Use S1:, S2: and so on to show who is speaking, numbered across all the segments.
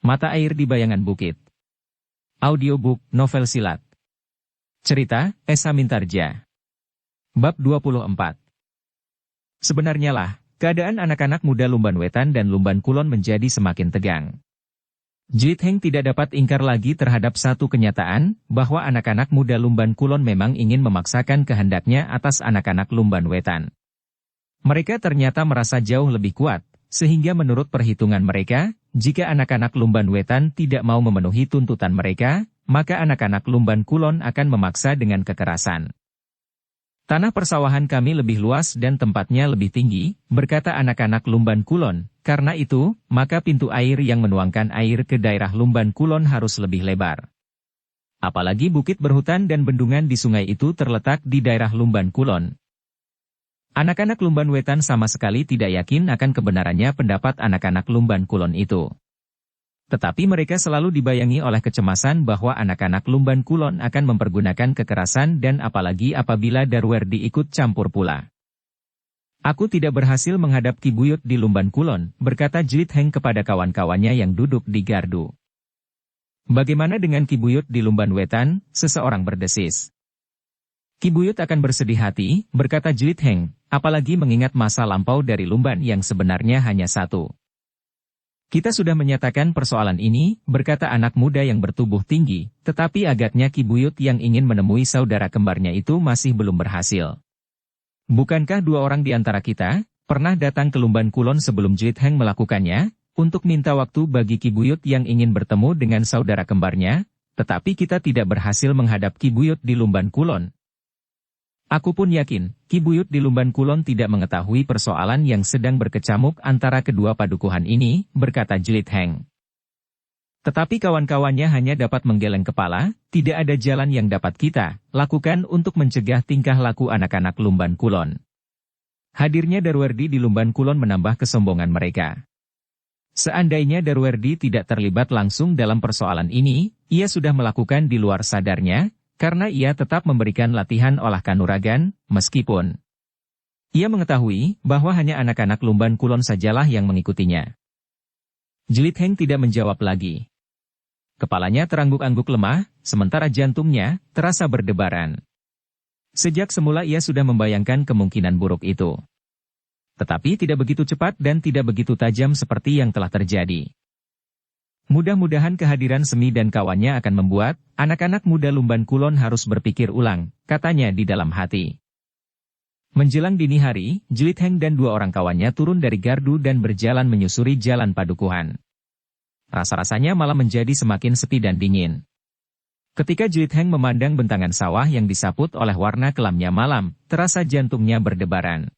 S1: Mata air di bayangan bukit. Audiobook novel silat. Cerita, Esa Mintarja. Bab 24. Sebenarnya lah, keadaan anak-anak muda Lumban Wetan dan Lumban Kulon menjadi semakin tegang. Jlit Heng tidak dapat ingkar lagi terhadap satu kenyataan, bahwa anak-anak muda Lumban Kulon memang ingin memaksakan kehendaknya atas anak-anak Lumban Wetan. Mereka ternyata merasa jauh lebih kuat, sehingga menurut perhitungan mereka, jika anak-anak Lumban Wetan tidak mau memenuhi tuntutan mereka, maka anak-anak Lumban Kulon akan memaksa dengan kekerasan. Tanah persawahan kami lebih luas dan tempatnya lebih tinggi, berkata anak-anak Lumban Kulon, karena itu, maka pintu air yang menuangkan air ke daerah Lumban Kulon harus lebih lebar. Apalagi bukit berhutan dan bendungan di sungai itu terletak di daerah Lumban Kulon. Anak-anak Lumban Wetan sama sekali tidak yakin akan kebenarannya pendapat anak-anak Lumban Kulon itu. Tetapi mereka selalu dibayangi oleh kecemasan bahwa anak-anak Lumban Kulon akan mempergunakan kekerasan dan apalagi apabila Darwerdi ikut campur pula. Aku tidak berhasil menghadap Ki Buyut di Lumban Kulon, berkata Jlit Heng kepada kawan-kawannya yang duduk di gardu. Bagaimana dengan Ki Buyut di Lumban Wetan? Seseorang berdesis. Ki Buyut akan bersedih hati, berkata Jlit Heng, apalagi mengingat masa lampau dari Lumban yang sebenarnya hanya satu. Kita sudah menyatakan persoalan ini, berkata anak muda yang bertubuh tinggi, tetapi agaknya Ki Buyut yang ingin menemui saudara kembarnya itu masih belum berhasil. Bukankah dua orang di antara kita, pernah datang ke Lumban Kulon sebelum Jlit Heng melakukannya, untuk minta waktu bagi Ki Buyut yang ingin bertemu dengan saudara kembarnya, tetapi kita tidak berhasil menghadap Ki Buyut di Lumban Kulon. Aku pun yakin, Ki Buyut di Lumban Kulon tidak mengetahui persoalan yang sedang berkecamuk antara kedua padukuhan ini, berkata Jlit Heng. Tetapi kawan-kawannya hanya dapat menggeleng kepala, tidak ada jalan yang dapat kita lakukan untuk mencegah tingkah laku anak-anak Lumban Kulon. Hadirnya Darwerdi di Lumban Kulon menambah kesombongan mereka. Seandainya Darwerdi tidak terlibat langsung dalam persoalan ini, ia sudah melakukan di luar sadarnya, karena ia tetap memberikan latihan olah kanuragan, meskipun ia mengetahui bahwa hanya anak-anak Lumban Kulon sajalah yang mengikutinya. Jlit Heng tidak menjawab lagi. Kepalanya terangguk-angguk lemah, sementara jantungnya terasa berdebaran. Sejak semula ia sudah membayangkan kemungkinan buruk itu. Tetapi tidak begitu cepat dan tidak begitu tajam seperti yang telah terjadi. Mudah-mudahan kehadiran Semi dan kawannya akan membuat anak-anak muda Lumban Kulon harus berpikir ulang, katanya di dalam hati. Menjelang dini hari, Jlit Heng dan dua orang kawannya turun dari gardu dan berjalan menyusuri jalan padukuhan. Rasa-rasanya malah menjadi semakin sepi dan dingin. Ketika Jlit Heng memandang bentangan sawah yang disaput oleh warna kelamnya malam, terasa jantungnya berdebaran.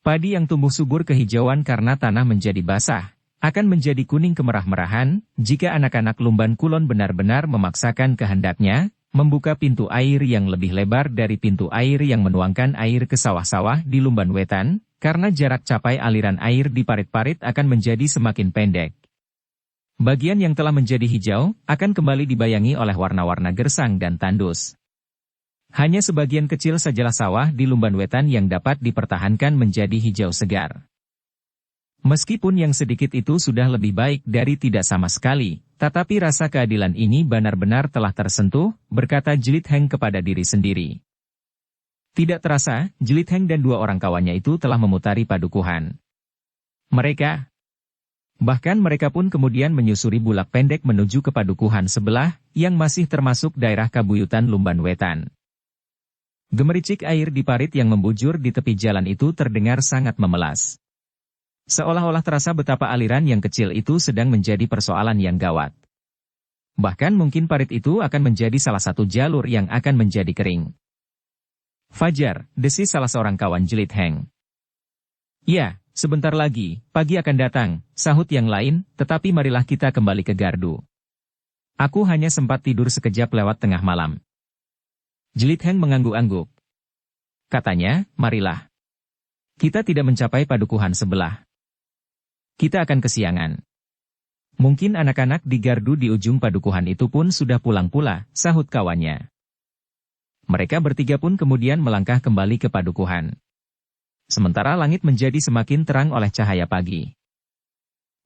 S1: Padi yang tumbuh subur kehijauan karena tanah menjadi basah, akan menjadi kuning kemerah-merahan, jika anak-anak Lumban Kulon benar-benar memaksakan kehendaknya, membuka pintu air yang lebih lebar dari pintu air yang menuangkan air ke sawah-sawah di Lumban Wetan, karena jarak capai aliran air di parit-parit akan menjadi semakin pendek. Bagian yang telah menjadi hijau, akan kembali dibayangi oleh warna-warna gersang dan tandus. Hanya sebagian kecil sajalah sawah di Lumban Wetan yang dapat dipertahankan menjadi hijau segar. Meskipun yang sedikit itu sudah lebih baik dari tidak sama sekali, tetapi rasa keadilan ini benar-benar telah tersentuh, berkata Jlit Heng kepada diri sendiri. Tidak terasa, Jlit Heng dan dua orang kawannya itu telah memutari padukuhan. Bahkan mereka pun kemudian menyusuri bulak pendek menuju ke padukuhan sebelah, yang masih termasuk daerah kabuyutan Lumban Wetan. Gemericik air di parit yang membujur di tepi jalan itu terdengar sangat memelas. Seolah-olah terasa betapa aliran yang kecil itu sedang menjadi persoalan yang gawat. Bahkan mungkin parit itu akan menjadi salah satu jalur yang akan menjadi kering. Fajar, desis salah seorang kawan Jlit Heng. Ya, sebentar lagi, pagi akan datang, sahut yang lain, tetapi marilah kita kembali ke gardu. Aku hanya sempat tidur sekejap lewat tengah malam. Jlit Heng mengangguk-angguk. Katanya, marilah. Kita tidak mencapai padukuhan sebelah. Kita akan kesiangan. Mungkin anak-anak di gardu di ujung padukuhan itu pun sudah pulang pula, sahut kawannya. Mereka bertiga pun kemudian melangkah kembali ke padukuhan. Sementara langit menjadi semakin terang oleh cahaya pagi.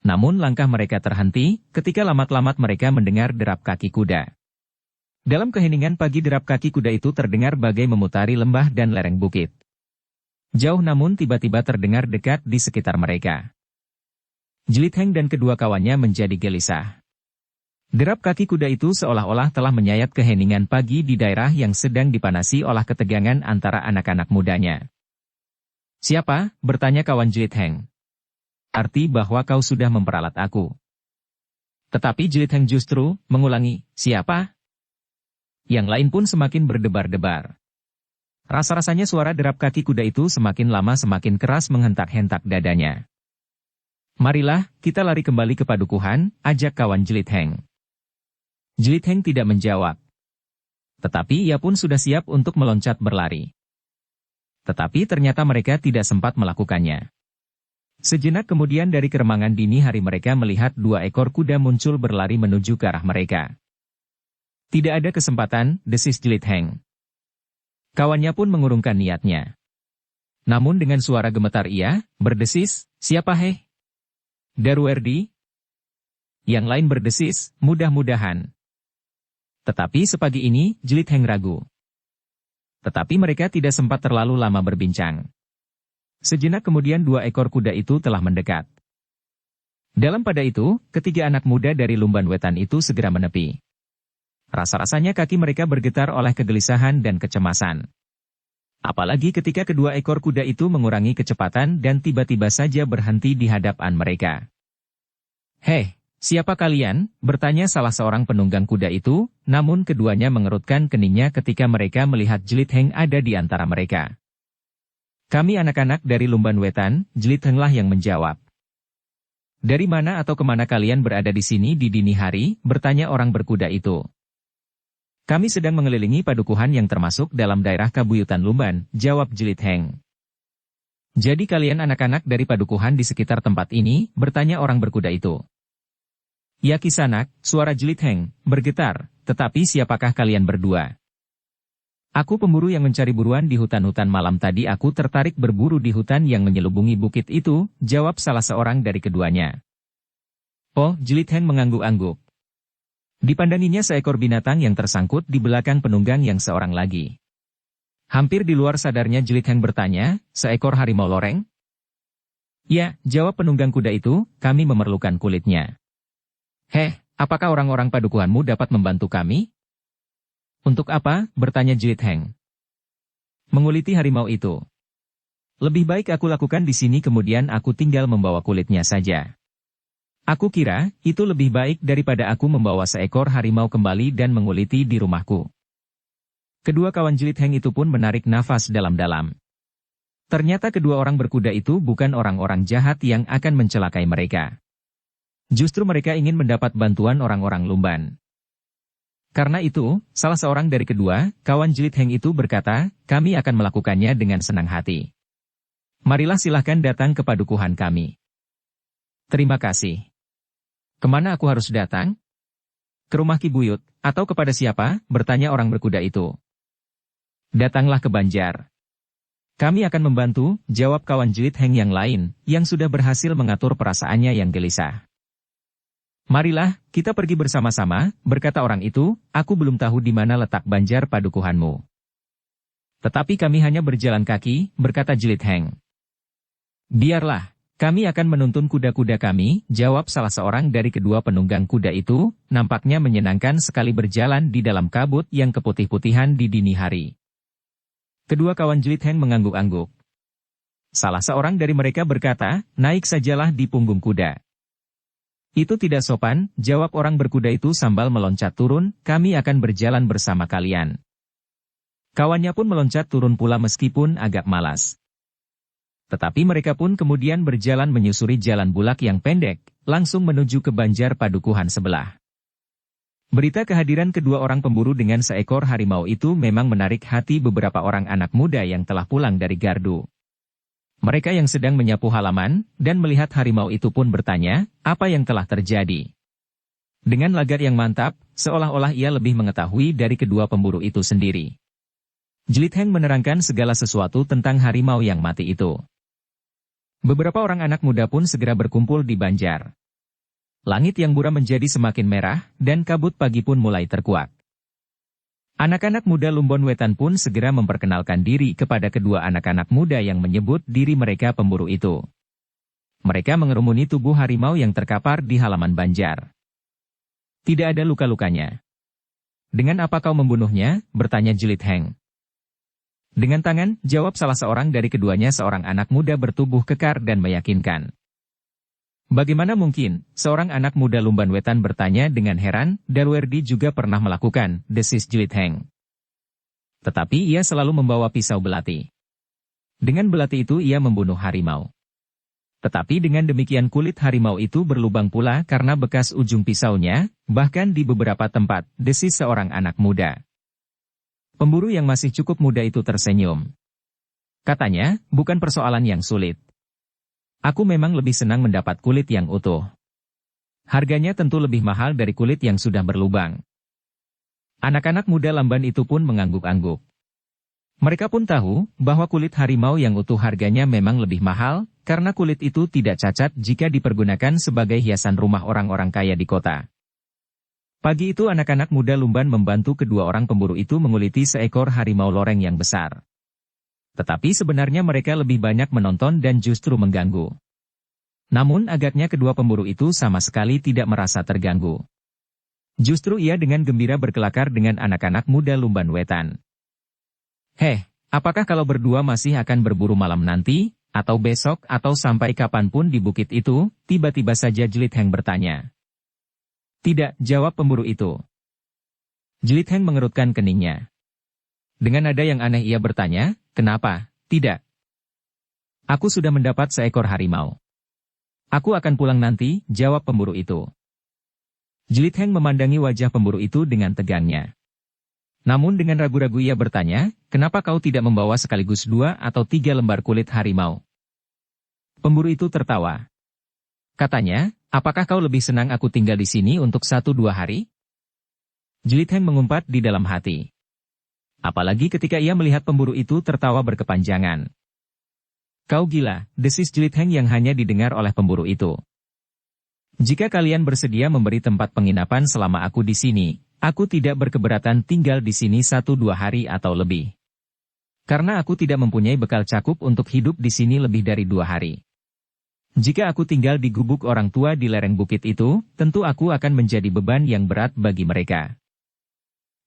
S1: Namun langkah mereka terhenti ketika lamat-lamat mereka mendengar derap kaki kuda. Dalam keheningan pagi derap kaki kuda itu terdengar bagai memutari lembah dan lereng bukit. Jauh namun tiba-tiba terdengar dekat di sekitar mereka. Jelit Heng dan kedua kawannya menjadi gelisah. Derap kaki kuda itu seolah-olah telah menyayat keheningan pagi di daerah yang sedang dipanasi oleh ketegangan antara anak-anak mudanya. "Siapa?" bertanya kawan Jelit Heng. "Arti bahwa kau sudah memperalat aku." Tetapi Jelit Heng justru mengulangi, "Siapa?" Yang lain pun semakin berdebar-debar. Rasa-rasanya suara derap kaki kuda itu semakin lama semakin keras menghentak-hentak dadanya. "Marilah, kita lari kembali ke padukuhan," ajak kawan Jelit Heng. Jelit Heng tidak menjawab. Tetapi ia pun sudah siap untuk meloncat berlari. Tetapi ternyata mereka tidak sempat melakukannya. Sejenak kemudian dari keremangan dini hari mereka melihat 2 ekor kuda muncul berlari menuju ke arah mereka. "Tidak ada kesempatan," desis Jelit Heng. Kawannya pun mengurungkan niatnya. Namun dengan suara gemetar ia berdesis, "Siapa heh?" "Daruerdi?" Yang lain berdesis, "Mudah-mudahan." Tetapi sepagi ini, Jelit Heng ragu. Tetapi mereka tidak sempat terlalu lama berbincang. Sejenak kemudian 2 ekor kuda itu telah mendekat. Dalam pada itu, ketiga anak muda dari Lumban Wetan itu segera menepi. Rasa-rasanya kaki mereka bergetar oleh kegelisahan dan kecemasan. Apalagi ketika kedua ekor kuda itu mengurangi kecepatan dan tiba-tiba saja berhenti di hadapan mereka. "Hei, siapa kalian?" bertanya salah seorang penunggang kuda itu, namun keduanya mengerutkan keningnya ketika mereka melihat Jelit Heng ada di antara mereka. "Kami anak-anak dari Lumban Wetan," Jelit Heng lah yang menjawab. "Dari mana atau kemana kalian berada di sini di dini hari?" bertanya orang berkuda itu. "Kami sedang mengelilingi padukuhan yang termasuk dalam daerah Kabuyutan Lumban," jawab Jelit Heng. "Jadi kalian anak-anak dari padukuhan di sekitar tempat ini?" bertanya orang berkuda itu. "Ya Kisanak," suara Jelit Heng bergetar, "tetapi siapakah kalian berdua?" "Aku pemburu yang mencari buruan di hutan-hutan malam tadi aku tertarik berburu di hutan yang menyelubungi bukit itu," jawab salah seorang dari keduanya. "Oh," Jelit Heng mengangguk-angguk. Dipandaninya seekor binatang yang tersangkut di belakang penunggang yang seorang lagi. Hampir di luar sadarnya Jelit Heng bertanya, "Seekor harimau loreng?" "Ya," jawab penunggang kuda itu, "kami memerlukan kulitnya." "Heh, apakah orang-orang padukuhanmu dapat membantu kami?" "Untuk apa?" bertanya Jelit Heng. "Menguliti harimau itu. Lebih baik aku lakukan di sini kemudian aku tinggal membawa kulitnya saja. Aku kira, itu lebih baik daripada aku membawa seekor harimau kembali dan menguliti di rumahku." Kedua kawan Jelit Heng itu pun menarik nafas dalam-dalam. Ternyata kedua orang berkuda itu bukan orang-orang jahat yang akan mencelakai mereka. Justru mereka ingin mendapat bantuan orang-orang Lumban. Karena itu, salah seorang dari kedua kawan Jelit Heng itu berkata, "Kami akan melakukannya dengan senang hati. Marilah silahkan datang ke padukuhan kami." "Terima kasih. Kemana aku harus datang?" "Ke rumah Ki Buyut, atau kepada siapa?" bertanya orang berkuda itu. "Datanglah ke Banjar. Kami akan membantu," jawab kawan Jelit Heng yang lain, yang sudah berhasil mengatur perasaannya yang gelisah. "Marilah, kita pergi bersama-sama," berkata orang itu, "aku belum tahu di mana letak Banjar padukuhanmu." "Tetapi kami hanya berjalan kaki," berkata Jelit Heng. "Biarlah, kami akan menuntun kuda-kuda kami," jawab salah seorang dari kedua penunggang kuda itu, nampaknya menyenangkan sekali berjalan di dalam kabut yang keputih-putihan di dini hari. Kedua kawan Jelit Heng mengangguk-angguk. Salah seorang dari mereka berkata, "Naik sajalah di punggung kuda." "Itu tidak sopan," jawab orang berkuda itu sambil meloncat turun, "kami akan berjalan bersama kalian." Kawannya pun meloncat turun pula meskipun agak malas. Tetapi mereka pun kemudian berjalan menyusuri jalan bulak yang pendek, langsung menuju ke Banjar padukuhan sebelah. Berita kehadiran kedua orang pemburu dengan seekor harimau itu memang menarik hati beberapa orang anak muda yang telah pulang dari gardu. Mereka yang sedang menyapu halaman, dan melihat harimau itu pun bertanya, apa yang telah terjadi. Dengan lagar yang mantap, seolah-olah ia lebih mengetahui dari kedua pemburu itu sendiri. Jelit Heng menerangkan segala sesuatu tentang harimau yang mati itu. Beberapa orang anak muda pun segera berkumpul di Banjar. Langit yang buram menjadi semakin merah, dan kabut pagi pun mulai terkuak. Anak-anak muda Lumbon Wetan pun segera memperkenalkan diri kepada kedua anak-anak muda yang menyebut diri mereka pemburu itu. Mereka mengerumuni tubuh harimau yang terkapar di halaman banjar. Tidak ada luka-lukanya. Dengan apa kau membunuhnya? Bertanya Jelit Heng. Dengan tangan, jawab salah seorang dari keduanya, seorang anak muda bertubuh kekar dan meyakinkan. Bagaimana mungkin? Seorang anak muda Lumban Wetan bertanya dengan heran. Dalwerdi juga pernah melakukan, desis Jelit Heng. Tetapi ia selalu membawa pisau belati. Dengan belati itu ia membunuh harimau. Tetapi dengan demikian kulit harimau itu berlubang pula karena bekas ujung pisaunya, bahkan di beberapa tempat, desis seorang anak muda. Pemburu yang masih cukup muda itu tersenyum. Katanya, bukan persoalan yang sulit. Aku memang lebih senang mendapat kulit yang utuh. Harganya tentu lebih mahal dari kulit yang sudah berlubang. Anak-anak muda lamban itu pun mengangguk-angguk. Mereka pun tahu bahwa kulit harimau yang utuh harganya memang lebih mahal, karena kulit itu tidak cacat jika dipergunakan sebagai hiasan rumah orang-orang kaya di kota. Pagi itu anak-anak muda Lumban membantu kedua orang pemburu itu menguliti seekor harimau loreng yang besar. Tetapi sebenarnya mereka lebih banyak menonton dan justru mengganggu. Namun agaknya kedua pemburu itu sama sekali tidak merasa terganggu. Justru ia dengan gembira berkelakar dengan anak-anak muda Lumban Wetan. Heh, apakah kalau berdua masih akan berburu malam nanti, atau besok atau sampai kapanpun di bukit itu? Tiba-tiba saja Jelit Heng bertanya. Tidak, jawab pemburu itu. Jelit Heng mengerutkan keningnya. Dengan nada yang aneh ia bertanya, kenapa? Tidak. Aku sudah mendapat seekor harimau. Aku akan pulang nanti, jawab pemburu itu. Jelit Heng memandangi wajah pemburu itu dengan tegangnya. Namun dengan ragu-ragu ia bertanya, kenapa kau tidak membawa sekaligus 2 atau 3 lembar kulit harimau? Pemburu itu tertawa. Katanya, apakah kau lebih senang aku tinggal di sini untuk 1-2 hari? Jelit Heng mengumpat di dalam hati. Apalagi ketika ia melihat pemburu itu tertawa berkepanjangan. Kau gila, desis Jelit Heng yang hanya didengar oleh pemburu itu. Jika kalian bersedia memberi tempat penginapan selama aku di sini, aku tidak berkeberatan tinggal di sini 1-2 hari atau lebih. Karena aku tidak mempunyai bekal cakup untuk hidup di sini lebih dari 2 hari. Jika aku tinggal di gubuk orang tua di lereng bukit itu, tentu aku akan menjadi beban yang berat bagi mereka.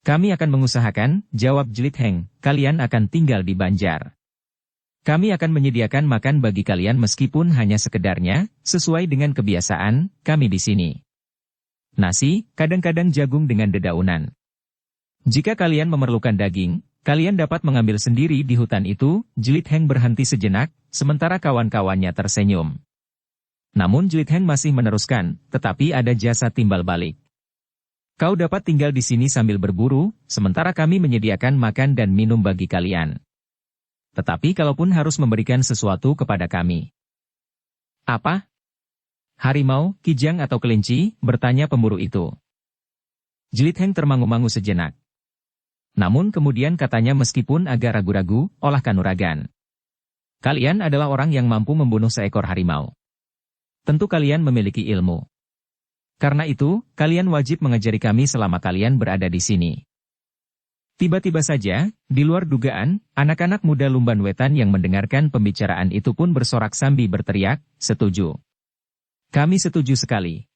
S1: Kami akan mengusahakan, jawab Jelit Heng, kalian akan tinggal di Banjar. Kami akan menyediakan makan bagi kalian meskipun hanya sekedarnya, sesuai dengan kebiasaan, kami di sini. Nasi, kadang-kadang jagung dengan dedaunan. Jika kalian memerlukan daging, kalian dapat mengambil sendiri di hutan itu. Jelit Heng berhenti sejenak, sementara kawan-kawannya tersenyum. Namun Jelit Heng masih meneruskan, tetapi ada jasa timbal balik. Kau dapat tinggal di sini sambil berburu, sementara kami menyediakan makan dan minum bagi kalian. Tetapi kalaupun harus memberikan sesuatu kepada kami. Apa? Harimau, kijang atau kelinci? Bertanya pemburu itu. Jelit Heng termangu-mangu sejenak. Namun kemudian katanya meskipun agak ragu-ragu, olah kanuragan. Kalian adalah orang yang mampu membunuh seekor harimau. Tentu kalian memiliki ilmu. Karena itu, kalian wajib mengajari kami selama kalian berada di sini. Tiba-tiba saja, di luar dugaan, anak-anak muda Lumban Wetan yang mendengarkan pembicaraan itu pun bersorak sambil berteriak, setuju. Kami setuju sekali.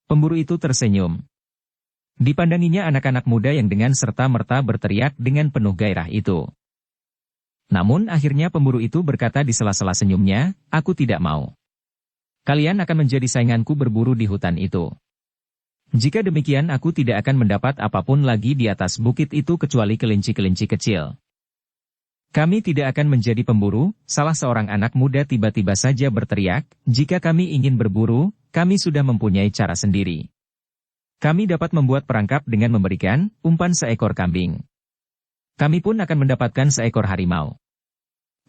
S1: Pemburu itu tersenyum. Dipandanginya anak-anak muda yang dengan serta-merta berteriak dengan penuh gairah itu. Namun akhirnya pemburu itu berkata di sela-sela senyumnya, aku tidak mau. Kalian akan menjadi sainganku berburu di hutan itu. Jika demikian aku tidak akan mendapat apapun lagi di atas bukit itu kecuali kelinci-kelinci kecil. Kami tidak akan menjadi pemburu, salah seorang anak muda tiba-tiba saja berteriak, jika kami ingin berburu, kami sudah mempunyai cara sendiri. Kami dapat membuat perangkap dengan memberikan umpan seekor kambing. Kami pun akan mendapatkan seekor harimau.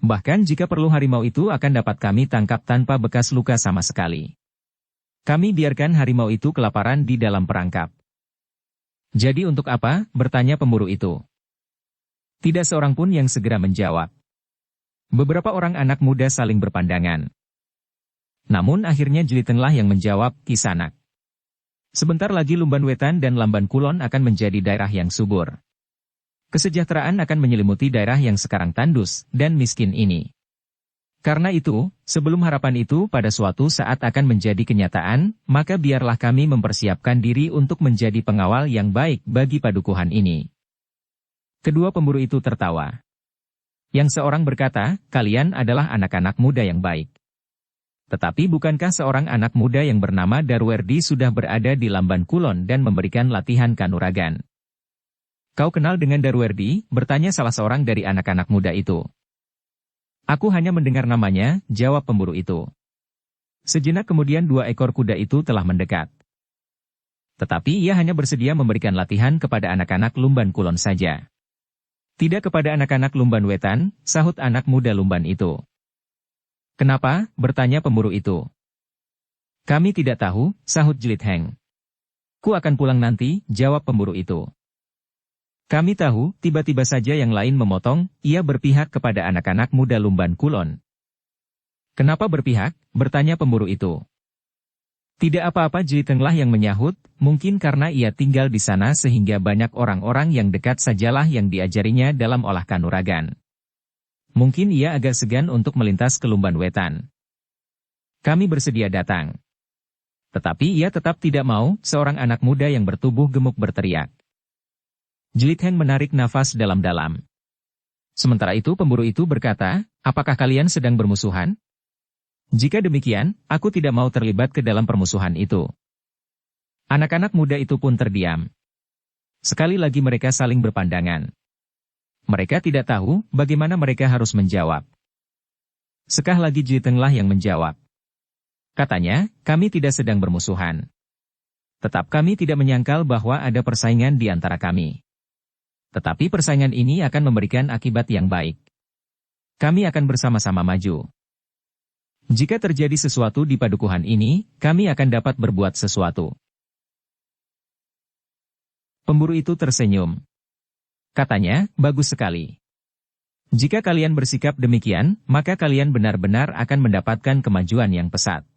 S1: Bahkan jika perlu harimau itu akan dapat kami tangkap tanpa bekas luka sama sekali. Kami biarkan harimau itu kelaparan di dalam perangkap. Jadi untuk apa? Bertanya pemburu itu. Tidak seorang pun yang segera menjawab. Beberapa orang anak muda saling berpandangan. Namun akhirnya Jelitenglah yang menjawab, Kisanak. Sebentar lagi Lumban Wetan dan Lamban Kulon akan menjadi daerah yang subur. Kesejahteraan akan menyelimuti daerah yang sekarang tandus dan miskin ini. Karena itu, sebelum harapan itu pada suatu saat akan menjadi kenyataan, maka biarlah kami mempersiapkan diri untuk menjadi pengawal yang baik bagi padukuhan ini. Kedua pemburu itu tertawa. Yang seorang berkata, kalian adalah anak-anak muda yang baik. Tetapi bukankah seorang anak muda yang bernama Darwerdi sudah berada di Lamban Kulon dan memberikan latihan kanuragan? Kau kenal dengan Darwerdi? Bertanya salah seorang dari anak-anak muda itu. Aku hanya mendengar namanya, jawab pemburu itu. Sejenak kemudian 2 ekor kuda itu telah mendekat. Tetapi ia hanya bersedia memberikan latihan kepada anak-anak Lumban Kulon saja. Tidak kepada anak-anak Lumban Wetan, sahut anak muda Lumban itu. Kenapa? Bertanya pemburu itu. Kami tidak tahu, sahut Jelitheng. Ku akan pulang nanti, jawab pemburu itu. Kami tahu, tiba-tiba saja yang lain memotong, ia berpihak kepada anak-anak muda Lumban Kulon. Kenapa berpihak? Bertanya pemburu itu. Tidak apa-apa, Jelitenglah yang menyahut, mungkin karena ia tinggal di sana sehingga banyak orang-orang yang dekat sajalah yang diajarinya dalam olah kanuragan. Mungkin ia agak segan untuk melintas ke Lumban Wetan. Kami bersedia datang. Tetapi ia tetap tidak mau, seorang anak muda yang bertubuh gemuk berteriak. Jelitheng menarik nafas dalam-dalam. Sementara itu pemburu itu berkata, apakah kalian sedang bermusuhan? Jika demikian, aku tidak mau terlibat ke dalam permusuhan itu. Anak-anak muda itu pun terdiam. Sekali lagi mereka saling berpandangan. Mereka tidak tahu bagaimana mereka harus menjawab. Sekah lagi Jelithenglah yang menjawab. Katanya, kami tidak sedang bermusuhan. Tetap kami tidak menyangkal bahwa ada persaingan di antara kami. Tetapi persaingan ini akan memberikan akibat yang baik. Kami akan bersama-sama maju. Jika terjadi sesuatu di padukuhan ini, kami akan dapat berbuat sesuatu. Pemburu itu tersenyum. Katanya, bagus sekali. Jika kalian bersikap demikian, maka kalian benar-benar akan mendapatkan kemajuan yang pesat.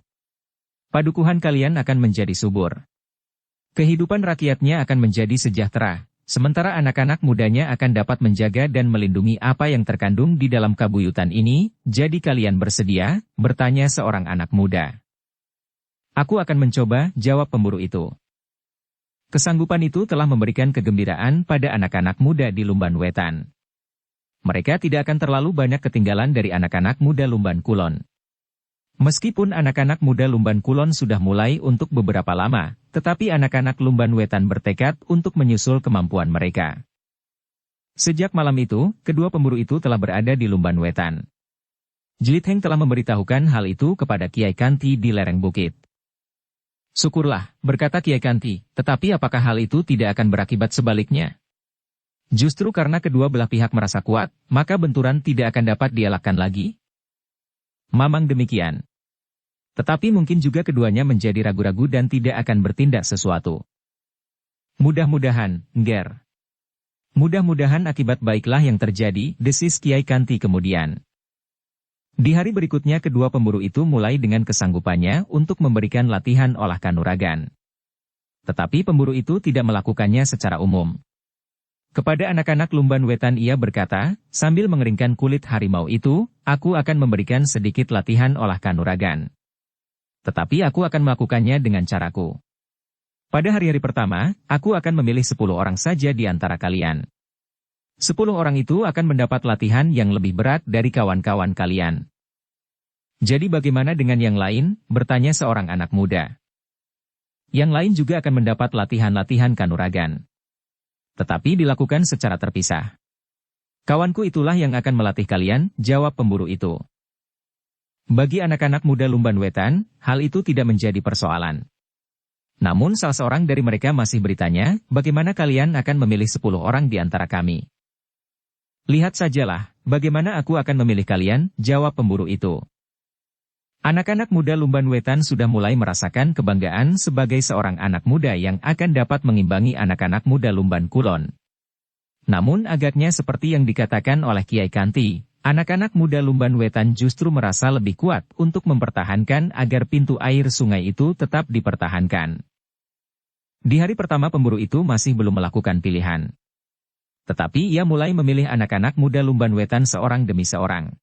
S1: Padukuhan kalian akan menjadi subur. Kehidupan rakyatnya akan menjadi sejahtera. Sementara anak-anak mudanya akan dapat menjaga dan melindungi apa yang terkandung di dalam kabuyutan ini, jadi kalian bersedia? Bertanya seorang anak muda. Aku akan mencoba, jawab pemburu itu. Kesanggupan itu telah memberikan kegembiraan pada anak-anak muda di Lumban Wetan. Mereka tidak akan terlalu banyak ketinggalan dari anak-anak muda Lumban Kulon. Meskipun anak-anak muda Lumban Kulon sudah mulai untuk beberapa lama, tetapi anak-anak Lumban Wetan bertekad untuk menyusul kemampuan mereka. Sejak malam itu, kedua pemburu itu telah berada di Lumban Wetan. Jelitheng telah memberitahukan hal itu kepada Kiai Kanti di lereng bukit. Syukurlah, berkata Kiai Kanti, tetapi apakah hal itu tidak akan berakibat sebaliknya? Justru karena kedua belah pihak merasa kuat, maka benturan tidak akan dapat dielakkan lagi? Mamang demikian. Tetapi mungkin juga keduanya menjadi ragu-ragu dan tidak akan bertindak sesuatu. Mudah-mudahan, Ngger. Mudah-mudahan akibat baiklah yang terjadi, desis Kiai Kanti kemudian. Di hari berikutnya kedua pemburu itu mulai dengan kesanggupannya untuk memberikan latihan olah kanuragan. Tetapi pemburu itu tidak melakukannya secara umum. Kepada anak-anak Lumban Wetan ia berkata, sambil mengeringkan kulit harimau itu, aku akan memberikan sedikit latihan olah kanuragan. Tetapi aku akan melakukannya dengan caraku. Pada hari-hari pertama, aku akan memilih 10 orang saja di antara kalian. 10 orang itu akan mendapat latihan yang lebih berat dari kawan-kawan kalian. Jadi bagaimana dengan yang lain? Bertanya seorang anak muda. Yang lain juga akan mendapat latihan-latihan kanuragan. Tetapi dilakukan secara terpisah. Kawanku itulah yang akan melatih kalian, jawab pemburu itu. Bagi anak-anak muda Lumban Wetan, hal itu tidak menjadi persoalan. Namun salah seorang dari mereka masih bertanya, bagaimana kalian akan memilih 10 orang di antara kami? Lihat sajalah, bagaimana aku akan memilih kalian, jawab pemburu itu. Anak-anak muda Lumban Wetan sudah mulai merasakan kebanggaan sebagai seorang anak muda yang akan dapat mengimbangi anak-anak muda Lumban Kulon. Namun agaknya seperti yang dikatakan oleh Kiai Kanti, Anak-anak muda Lumban Wetan justru merasa lebih kuat untuk mempertahankan agar pintu air sungai itu tetap dipertahankan. Di hari pertama pemburu itu masih belum melakukan pilihan. Tetapi ia mulai memilih anak-anak muda Lumban Wetan seorang demi seorang.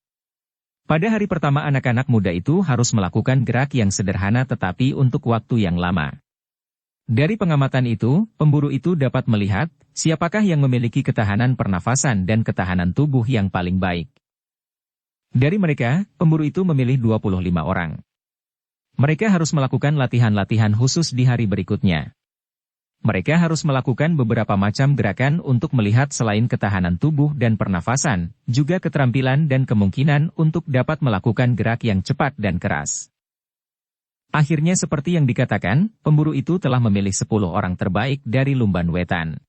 S1: Pada hari pertama anak-anak muda itu harus melakukan gerak yang sederhana tetapi untuk waktu yang lama. Dari pengamatan itu, pemburu itu dapat melihat siapakah yang memiliki ketahanan pernafasan dan ketahanan tubuh yang paling baik. Dari mereka, pemburu itu memilih 25 orang. Mereka harus melakukan latihan-latihan khusus di hari berikutnya. Mereka harus melakukan beberapa macam gerakan untuk melihat selain ketahanan tubuh dan pernafasan, juga keterampilan dan kemungkinan untuk dapat melakukan gerak yang cepat dan keras. Akhirnya seperti yang dikatakan, pemburu itu telah memilih 10 orang terbaik dari Lumban Wetan.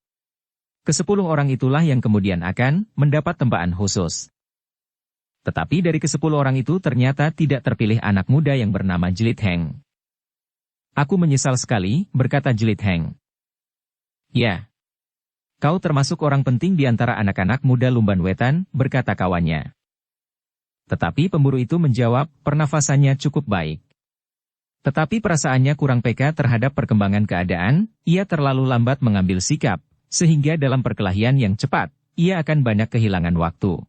S1: Ke-10 orang itulah yang kemudian akan mendapat tempaan khusus. Tetapi dari ke-10 orang itu ternyata tidak terpilih anak muda yang bernama Jelit Heng. Aku menyesal sekali, berkata Jelit Heng. Ya. Kau termasuk orang penting di antara anak-anak muda Lumban Wetan, berkata kawannya. Tetapi pemburu itu menjawab, pernafasannya cukup baik. Tetapi perasaannya kurang peka terhadap perkembangan keadaan, ia terlalu lambat mengambil sikap, sehingga dalam perkelahian yang cepat, ia akan banyak kehilangan waktu.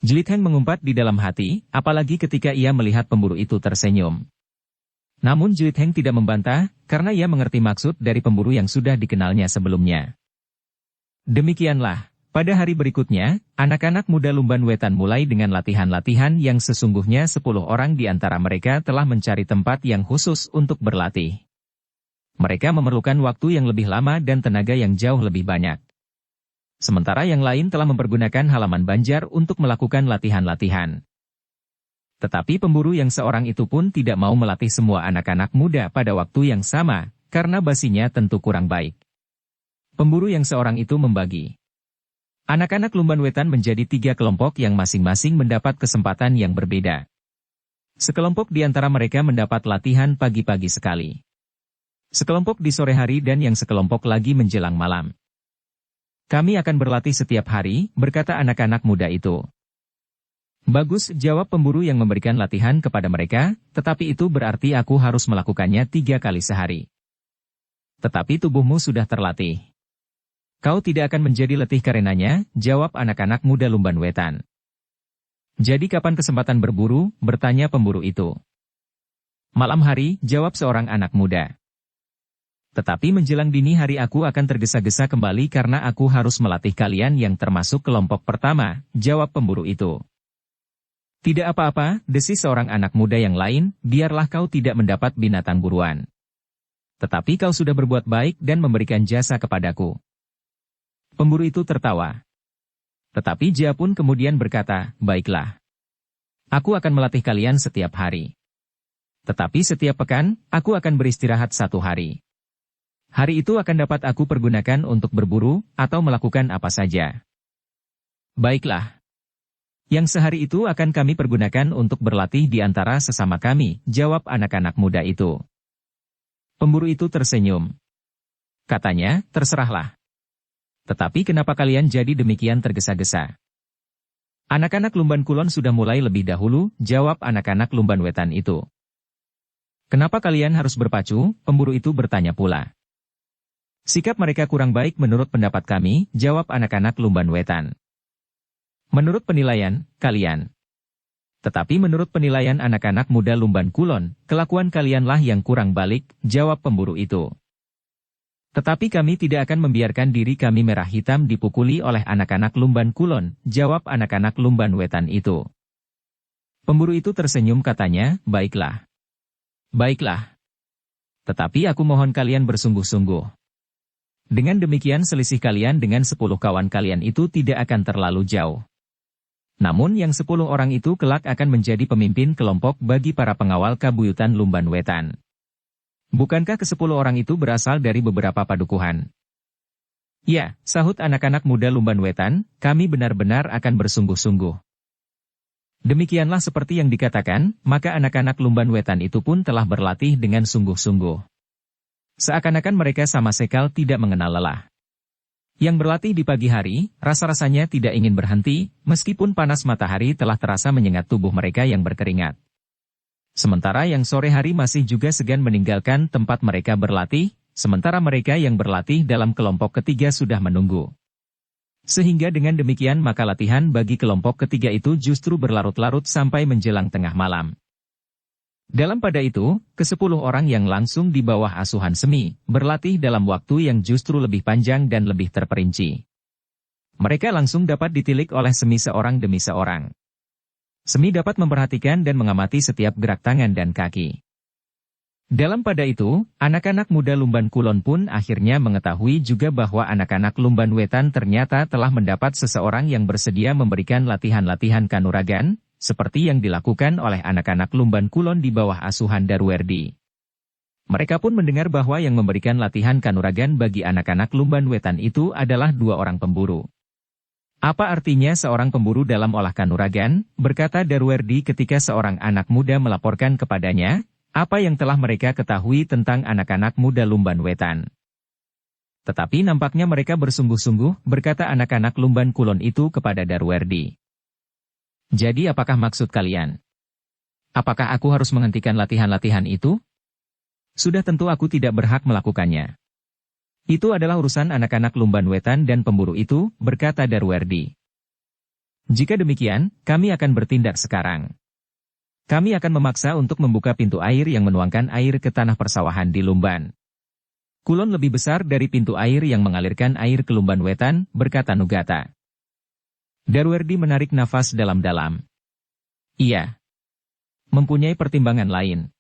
S1: Jelit Heng mengumpat di dalam hati, apalagi ketika ia melihat pemburu itu tersenyum. Namun Jelit Heng tidak membantah, karena ia mengerti maksud dari pemburu yang sudah dikenalnya sebelumnya. Demikianlah, pada hari berikutnya, anak-anak muda Lumban Wetan mulai dengan latihan-latihan yang sesungguhnya 10 orang di antara mereka telah mencari tempat yang khusus untuk berlatih. Mereka memerlukan waktu yang lebih lama dan tenaga yang jauh lebih banyak. Sementara yang lain telah mempergunakan halaman banjar untuk melakukan latihan-latihan. Tetapi pemburu yang seorang itu pun tidak mau melatih semua anak-anak muda pada waktu yang sama, karena basinya tentu kurang baik. Pemburu yang seorang itu membagi anak-anak Lumban Wetan menjadi 3 kelompok yang masing-masing mendapat kesempatan yang berbeda. Sekelompok di antara mereka mendapat latihan pagi-pagi sekali. Sekelompok di sore hari dan yang sekelompok lagi menjelang malam. Kami akan berlatih setiap hari, berkata anak-anak muda itu. Bagus, jawab pemburu yang memberikan latihan kepada mereka, tetapi itu berarti aku harus melakukannya 3 kali sehari. Tetapi tubuhmu sudah terlatih. Kau tidak akan menjadi letih karenanya, jawab anak-anak muda Lumban Wetan. Jadi kapan kesempatan berburu, bertanya pemburu itu. Malam hari, jawab seorang anak muda. Tetapi menjelang dini hari aku akan tergesa-gesa kembali karena aku harus melatih kalian yang termasuk kelompok pertama, jawab pemburu itu. Tidak apa-apa, desis seorang anak muda yang lain, biarlah kau tidak mendapat binatang buruan. Tetapi kau sudah berbuat baik dan memberikan jasa kepadaku. Pemburu itu tertawa. Tetapi Jia pun kemudian berkata, baiklah. Aku akan melatih kalian setiap hari. Tetapi setiap pekan, aku akan beristirahat 1 hari. Hari itu akan dapat aku pergunakan untuk berburu, atau melakukan apa saja. Baiklah. Yang sehari itu akan kami pergunakan untuk berlatih di antara sesama kami, jawab anak-anak muda itu. Pemburu itu tersenyum. Katanya, terserahlah. Tetapi kenapa kalian jadi demikian tergesa-gesa? Anak-anak Lumban Kulon sudah mulai lebih dahulu, jawab anak-anak Lumban Wetan itu. Kenapa kalian harus berpacu? Pemburu itu bertanya pula. Sikap mereka kurang baik menurut pendapat kami, jawab anak-anak Lumban Wetan. Menurut penilaian, kalian. Tetapi menurut penilaian anak-anak muda Lumban Kulon, kelakuan kalianlah yang kurang balik, jawab pemburu itu. Tetapi kami tidak akan membiarkan diri kami merah hitam dipukuli oleh anak-anak Lumban Kulon, jawab anak-anak Lumban Wetan itu. Pemburu itu tersenyum katanya, baiklah. Baiklah. Tetapi aku mohon kalian bersungguh-sungguh. Dengan demikian selisih kalian dengan 10 kawan kalian itu tidak akan terlalu jauh. Namun yang 10 orang itu kelak akan menjadi pemimpin kelompok bagi para pengawal kabuyutan Lumban Wetan. Bukankah ke-10 orang itu berasal dari beberapa padukuhan? Ya, sahut anak-anak muda Lumban Wetan, kami benar-benar akan bersungguh-sungguh. Demikianlah seperti yang dikatakan, maka anak-anak Lumban Wetan itu pun telah berlatih dengan sungguh-sungguh. Seakan-akan mereka sama sekali tidak mengenal lelah. Yang berlatih di pagi hari, rasa-rasanya tidak ingin berhenti, meskipun panas matahari telah terasa menyengat tubuh mereka yang berkeringat. Sementara yang sore hari masih juga segan meninggalkan tempat mereka berlatih, sementara mereka yang berlatih dalam kelompok ketiga sudah menunggu. Sehingga dengan demikian maka latihan bagi kelompok ketiga itu justru berlarut-larut sampai menjelang tengah malam. Dalam pada itu, ke-10 orang yang langsung di bawah asuhan Semi, berlatih dalam waktu yang justru lebih panjang dan lebih terperinci. Mereka langsung dapat ditilik oleh Semi seorang demi seorang. Semi dapat memperhatikan dan mengamati setiap gerak tangan dan kaki. Dalam pada itu, anak-anak muda Lumban Kulon pun akhirnya mengetahui juga bahwa anak-anak Lumban Wetan ternyata telah mendapat seseorang yang bersedia memberikan latihan-latihan kanuragan, seperti yang dilakukan oleh anak-anak Lumban Kulon di bawah asuhan Darwerdi. Mereka pun mendengar bahwa yang memberikan latihan kanuragan bagi anak-anak Lumban Wetan itu adalah 2 orang pemburu. Apa artinya seorang pemburu dalam olah kanuragan? Berkata Darwerdi ketika seorang anak muda melaporkan kepadanya, apa yang telah mereka ketahui tentang anak-anak muda Lumban Wetan. Tetapi nampaknya mereka bersungguh-sungguh, berkata anak-anak Lumban Kulon itu kepada Darwerdi. Jadi apakah maksud kalian? Apakah aku harus menghentikan latihan-latihan itu? Sudah tentu aku tidak berhak melakukannya. Itu adalah urusan anak-anak Lumban Wetan dan pemburu itu, berkata Darwerdi. Jika demikian, kami akan bertindak sekarang. Kami akan memaksa untuk membuka pintu air yang menuangkan air ke tanah persawahan di Lumban. Kulon lebih besar dari pintu air yang mengalirkan air ke Lumban Wetan, berkata Nugata. Darwerdi menarik nafas dalam-dalam. Ia mempunyai pertimbangan lain.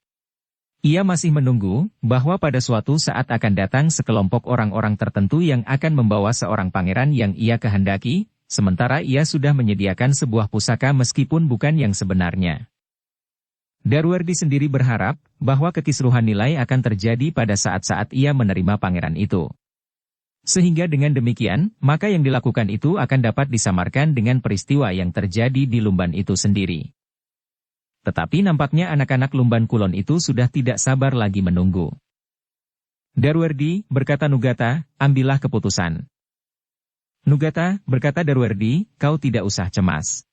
S1: Ia masih menunggu bahwa pada suatu saat akan datang sekelompok orang-orang tertentu yang akan membawa seorang pangeran yang ia kehendaki, sementara ia sudah menyediakan sebuah pusaka meskipun bukan yang sebenarnya. Darwerdi sendiri berharap bahwa kekisruhan nilai akan terjadi pada saat-saat ia menerima pangeran itu. Sehingga dengan demikian, maka yang dilakukan itu akan dapat disamarkan dengan peristiwa yang terjadi di Lumban itu sendiri. Tetapi nampaknya anak-anak Lumban Kulon itu sudah tidak sabar lagi menunggu. Darwerdi, berkata Nugata, ambillah keputusan. Nugata, berkata Darwerdi, kau tidak usah cemas.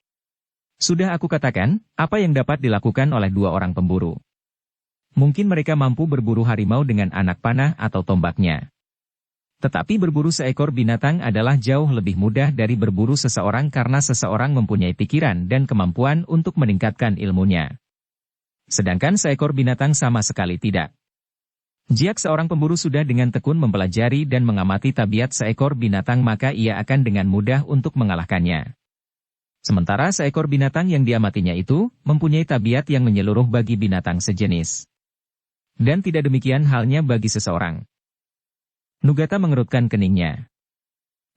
S1: Sudah aku katakan, apa yang dapat dilakukan oleh 2 orang pemburu. Mungkin mereka mampu berburu harimau dengan anak panah atau tombaknya. Tetapi berburu seekor binatang adalah jauh lebih mudah dari berburu seseorang karena seseorang mempunyai pikiran dan kemampuan untuk meningkatkan ilmunya. Sedangkan seekor binatang sama sekali tidak. Jika seorang pemburu sudah dengan tekun mempelajari dan mengamati tabiat seekor binatang maka ia akan dengan mudah untuk mengalahkannya. Sementara seekor binatang yang diamatinya itu mempunyai tabiat yang menyeluruh bagi binatang sejenis. Dan tidak demikian halnya bagi seseorang. Nugata mengerutkan keningnya.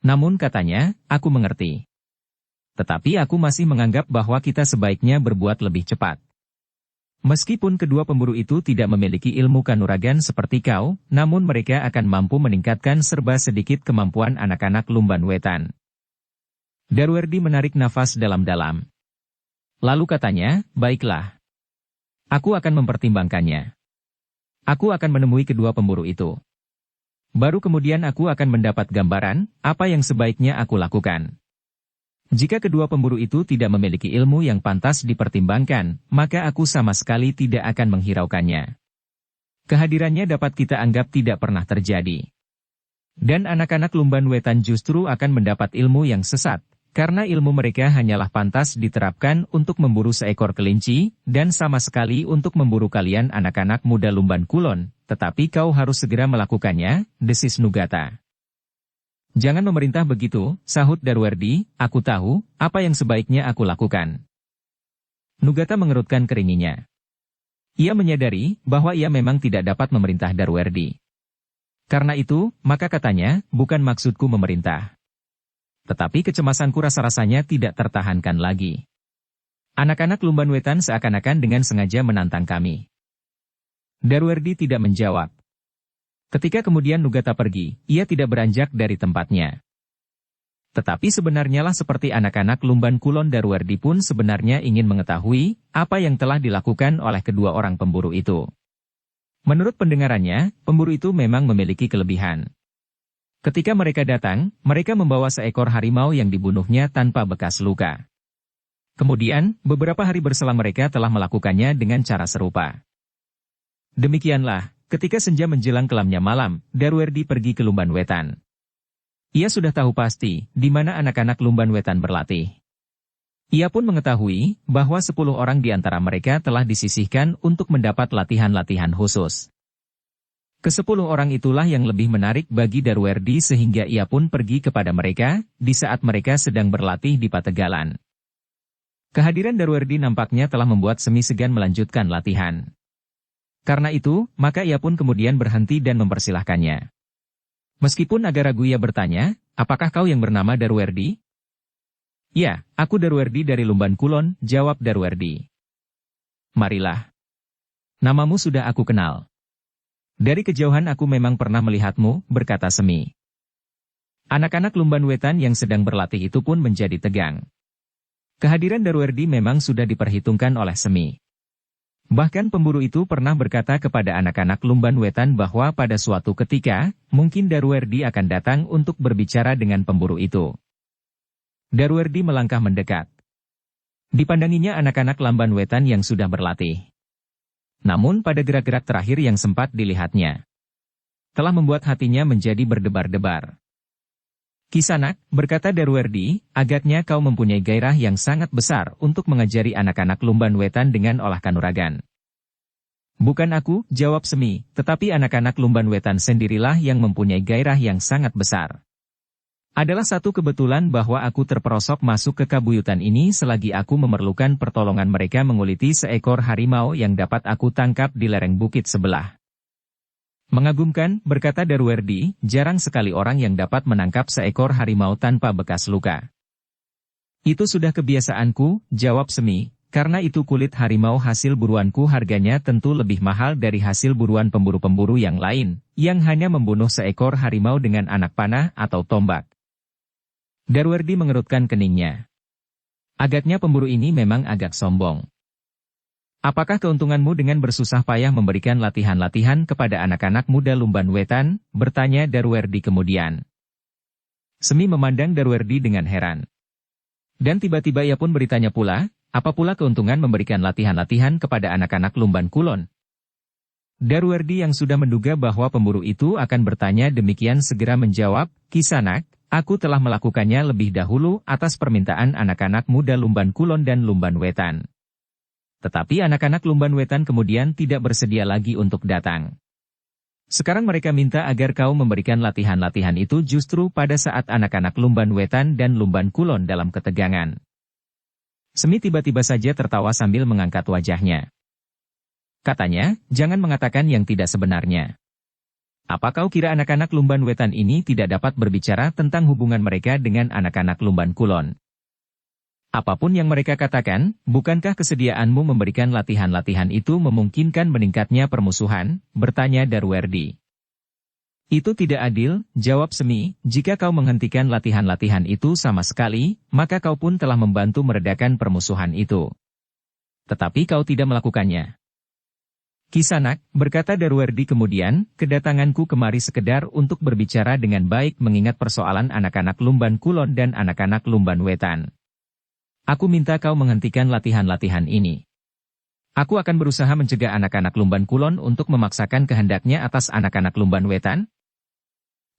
S1: Namun katanya, aku mengerti. Tetapi aku masih menganggap bahwa kita sebaiknya berbuat lebih cepat. Meskipun kedua pemburu itu tidak memiliki ilmu kanuragan seperti kau, namun mereka akan mampu meningkatkan serba sedikit kemampuan anak-anak Lumban Wetan. Darwerdi menarik nafas dalam-dalam. Lalu katanya, baiklah. Aku akan mempertimbangkannya. Aku akan menemui kedua pemburu itu. Baru kemudian aku akan mendapat gambaran, apa yang sebaiknya aku lakukan. Jika kedua pemburu itu tidak memiliki ilmu yang pantas dipertimbangkan, maka aku sama sekali tidak akan menghiraukannya. Kehadirannya dapat kita anggap tidak pernah terjadi. Dan anak-anak Lumban Wetan justru akan mendapat ilmu yang sesat, karena ilmu mereka hanyalah pantas diterapkan untuk memburu seekor kelinci, dan sama sekali untuk memburu kalian anak-anak muda Lumban Kulon, tetapi kau harus segera melakukannya, desis Nugata. Jangan memerintah begitu, sahut Darwerdi, aku tahu, apa yang sebaiknya aku lakukan. Nugata mengerutkan keringinya. Ia menyadari bahwa ia memang tidak dapat memerintah Darwerdi. Karena itu, maka katanya, bukan maksudku memerintah. Tetapi kecemasanku rasa-rasanya tidak tertahankan lagi. Anak-anak Lumban Wetan seakan-akan dengan sengaja menantang kami. Darwerdi tidak menjawab. Ketika kemudian Nugata pergi, ia tidak beranjak dari tempatnya. Tetapi sebenarnya lah seperti anak-anak Lumban Kulon Darwerdi pun sebenarnya ingin mengetahui apa yang telah dilakukan oleh kedua orang pemburu itu. Menurut pendengarannya, pemburu itu memang memiliki kelebihan. Ketika mereka datang, mereka membawa seekor harimau yang dibunuhnya tanpa bekas luka. Kemudian, beberapa hari berselang mereka telah melakukannya dengan cara serupa. Demikianlah, ketika senja menjelang kelamnya malam, Darwerdi pergi ke Lumban Wetan. Ia sudah tahu pasti, di mana anak-anak Lumban Wetan berlatih. Ia pun mengetahui, bahwa 10 orang di antara mereka telah disisihkan untuk mendapat latihan-latihan khusus. Ke-10 orang itulah yang lebih menarik bagi Darwerdi sehingga ia pun pergi kepada mereka, di saat mereka sedang berlatih di Pategalan. Kehadiran Darwerdi nampaknya telah membuat Semi segan melanjutkan latihan. Karena itu, maka ia pun kemudian berhenti dan mempersilahkannya. Meskipun agak ragu ia bertanya, apakah kau yang bernama Darwerdi? Ya, aku Darwerdi dari Lumban Kulon, jawab Darwerdi. Marilah. Namamu sudah aku kenal. Dari kejauhan aku memang pernah melihatmu, berkata Semi. Anak-anak Lumban Wetan yang sedang berlatih itu pun menjadi tegang. Kehadiran Darwerdi memang sudah diperhitungkan oleh Semi. Bahkan pemburu itu pernah berkata kepada anak-anak Lumban Wetan bahwa pada suatu ketika, mungkin Darwerdi akan datang untuk berbicara dengan pemburu itu. Darwerdi melangkah mendekat. Dipandanginya anak-anak Lumban Wetan yang sudah berlatih. Namun pada gerak-gerak terakhir yang sempat dilihatnya, telah membuat hatinya menjadi berdebar-debar. Kisanak, berkata Darwerdi, agaknya kau mempunyai gairah yang sangat besar untuk mengajari anak-anak Lumban Wetan dengan olah kanuragan. Bukan aku, jawab Semi, tetapi anak-anak Lumban Wetan sendirilah yang mempunyai gairah yang sangat besar. Adalah satu kebetulan bahwa aku terperosok masuk ke kabuyutan ini selagi aku memerlukan pertolongan mereka menguliti seekor harimau yang dapat aku tangkap di lereng bukit sebelah. Mengagumkan, berkata Darwerdi, jarang sekali orang yang dapat menangkap seekor harimau tanpa bekas luka. Itu sudah kebiasaanku, jawab Semi, karena itu kulit harimau hasil buruanku harganya tentu lebih mahal dari hasil buruan pemburu-pemburu yang lain, yang hanya membunuh seekor harimau dengan anak panah atau tombak. Darwerdi mengerutkan keningnya. Agaknya pemburu ini memang agak sombong. Apakah keuntunganmu dengan bersusah payah memberikan latihan-latihan kepada anak-anak muda Lumban Wetan? Bertanya Darwerdi kemudian. Semi memandang Darwerdi dengan heran. Dan tiba-tiba ia pun bertanya pula, apa pula keuntungan memberikan latihan-latihan kepada anak-anak Lumban Kulon? Darwerdi yang sudah menduga bahwa pemburu itu akan bertanya demikian segera menjawab, Kisanak, aku telah melakukannya lebih dahulu atas permintaan anak-anak muda Lumban Kulon dan Lumban Wetan. Tetapi anak-anak Lumban Wetan kemudian tidak bersedia lagi untuk datang. Sekarang mereka minta agar kau memberikan latihan-latihan itu justru pada saat anak-anak Lumban Wetan dan Lumban Kulon dalam ketegangan. Semi tiba-tiba saja tertawa sambil mengangkat wajahnya. Katanya, jangan mengatakan yang tidak sebenarnya. Apa kau kira anak-anak Lumban Wetan ini tidak dapat berbicara tentang hubungan mereka dengan anak-anak Lumban Kulon? Apapun yang mereka katakan, bukankah kesediaanmu memberikan latihan-latihan itu memungkinkan meningkatnya permusuhan? Bertanya Darwerdi. Itu tidak adil, jawab Semi, jika kau menghentikan latihan-latihan itu sama sekali, maka kau pun telah membantu meredakan permusuhan itu. Tetapi kau tidak melakukannya. Kisanak, berkata Darwerdi kemudian, kedatanganku kemari sekedar untuk berbicara dengan baik mengingat persoalan anak-anak Lumban Kulon dan anak-anak Lumban Wetan. Aku minta kau menghentikan latihan-latihan ini. Aku akan berusaha mencegah anak-anak Lumban Kulon untuk memaksakan kehendaknya atas anak-anak Lumban Wetan.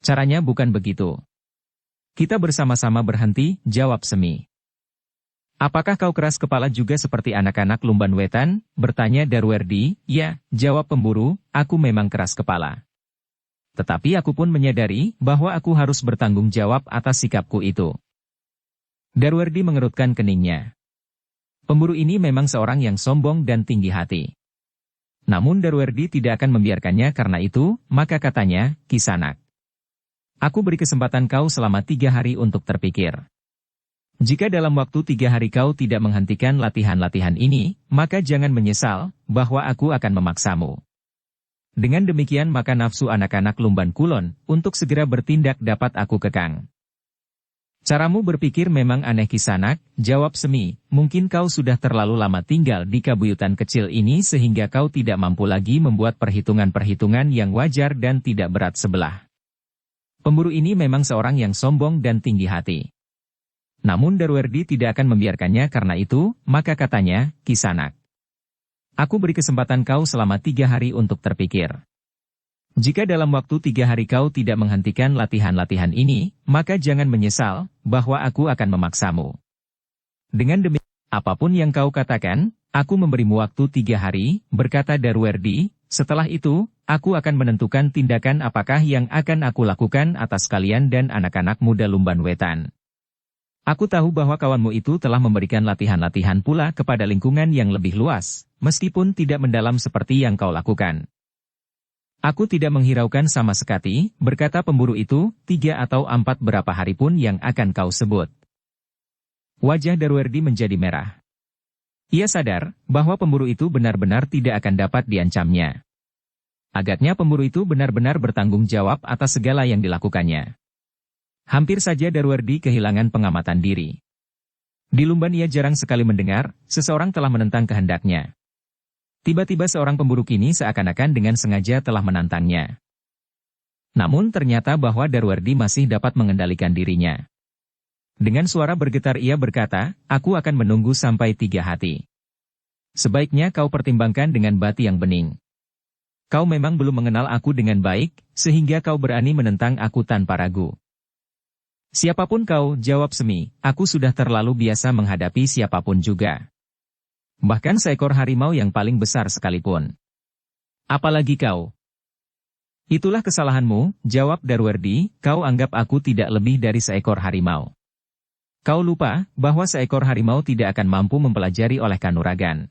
S1: Caranya bukan begitu. Kita bersama-sama berhenti, jawab Semi. Apakah kau keras kepala juga seperti anak-anak Lumban Wetan? Bertanya Darwerdi. Ya, jawab pemburu, aku memang keras kepala. Tetapi aku pun menyadari bahwa aku harus bertanggung jawab atas sikapku itu. Darwerdi mengerutkan keningnya. Pemburu ini memang seorang yang sombong dan tinggi hati. Namun Darwerdi tidak akan membiarkannya karena itu, maka katanya, Kisanak. Aku beri kesempatan kau selama 3 hari untuk terpikir. Jika dalam waktu 3 hari kau tidak menghentikan latihan-latihan ini, maka jangan menyesal bahwa aku akan memaksamu. Dengan demikian maka nafsu anak-anak Lumban Kulon untuk segera bertindak dapat aku kekang. Caramu berpikir memang aneh Kisanak, jawab Semi, mungkin kau sudah terlalu lama tinggal di kabuyutan kecil ini sehingga kau tidak mampu lagi membuat perhitungan-perhitungan yang wajar dan tidak berat sebelah. Pemburu ini memang seorang yang sombong dan tinggi hati. Namun Darwerdi tidak akan membiarkannya karena itu, maka katanya, Kisanak. Aku beri kesempatan kau selama 3 hari untuk terpikir. Jika dalam waktu 3 hari kau tidak menghentikan latihan-latihan ini, maka jangan menyesal, bahwa aku akan memaksamu. Dengan demikian, apapun yang kau katakan, aku memberimu waktu 3 hari, berkata Darwerdi. Setelah itu, aku akan menentukan tindakan apakah yang akan aku lakukan atas kalian dan anak-anak muda Lumban Wetan. Aku tahu bahwa kawanmu itu telah memberikan latihan-latihan pula kepada lingkungan yang lebih luas, meskipun tidak mendalam seperti yang kau lakukan. Aku tidak menghiraukan sama sekali, berkata pemburu itu, 3 atau 4 berapa hari pun yang akan kau sebut. Wajah Darwerdi menjadi merah. Ia sadar bahwa pemburu itu benar-benar tidak akan dapat diancamnya. Agaknya pemburu itu benar-benar bertanggung jawab atas segala yang dilakukannya. Hampir saja Darwerdi kehilangan pengamatan diri. Di Lumban ia jarang sekali mendengar, seseorang telah menentang kehendaknya. Tiba-tiba seorang pemburu kini seakan-akan dengan sengaja telah menantangnya. Namun ternyata bahwa Darwerdi masih dapat mengendalikan dirinya. Dengan suara bergetar ia berkata, aku akan menunggu sampai 3 hati. Sebaiknya kau pertimbangkan dengan bati yang bening. Kau memang belum mengenal aku dengan baik, sehingga kau berani menentang aku tanpa ragu. Siapapun kau, jawab Semi, aku sudah terlalu biasa menghadapi siapapun juga. Bahkan seekor harimau yang paling besar sekalipun. Apalagi kau. Itulah kesalahanmu, jawab Darwerdi, kau anggap aku tidak lebih dari seekor harimau. Kau lupa bahwa seekor harimau tidak akan mampu mempelajari oleh kanuragan.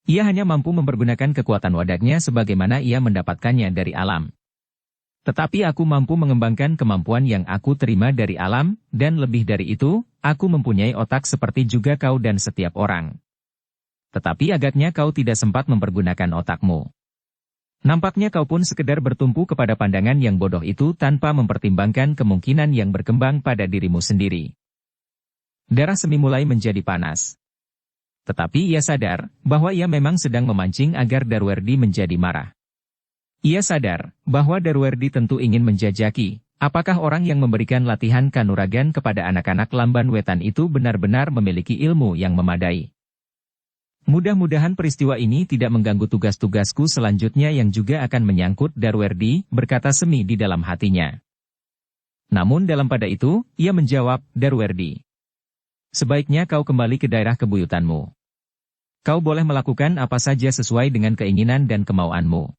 S1: Ia hanya mampu mempergunakan kekuatan wadahnya sebagaimana ia mendapatkannya dari alam. Tetapi aku mampu mengembangkan kemampuan yang aku terima dari alam, dan lebih dari itu, aku mempunyai otak seperti juga kau dan setiap orang. Tetapi agaknya kau tidak sempat mempergunakan otakmu. Nampaknya kau pun sekedar bertumpu kepada pandangan yang bodoh itu tanpa mempertimbangkan kemungkinan yang berkembang pada dirimu sendiri. Darah Semi mulai menjadi panas. Tetapi ia sadar bahwa ia memang sedang memancing agar Darwerdi menjadi marah. Ia sadar bahwa Darwerdi tentu ingin menjajaki, apakah orang yang memberikan latihan kanuragan kepada anak-anak Lamban Wetan itu benar-benar memiliki ilmu yang memadai. Mudah-mudahan peristiwa ini tidak mengganggu tugas-tugasku selanjutnya yang juga akan menyangkut Darwerdi, berkata Semi di dalam hatinya. Namun dalam pada itu, ia menjawab, Darwerdi. Sebaiknya kau kembali ke daerah kebuyutanmu. Kau boleh melakukan apa saja sesuai dengan keinginan dan kemauanmu.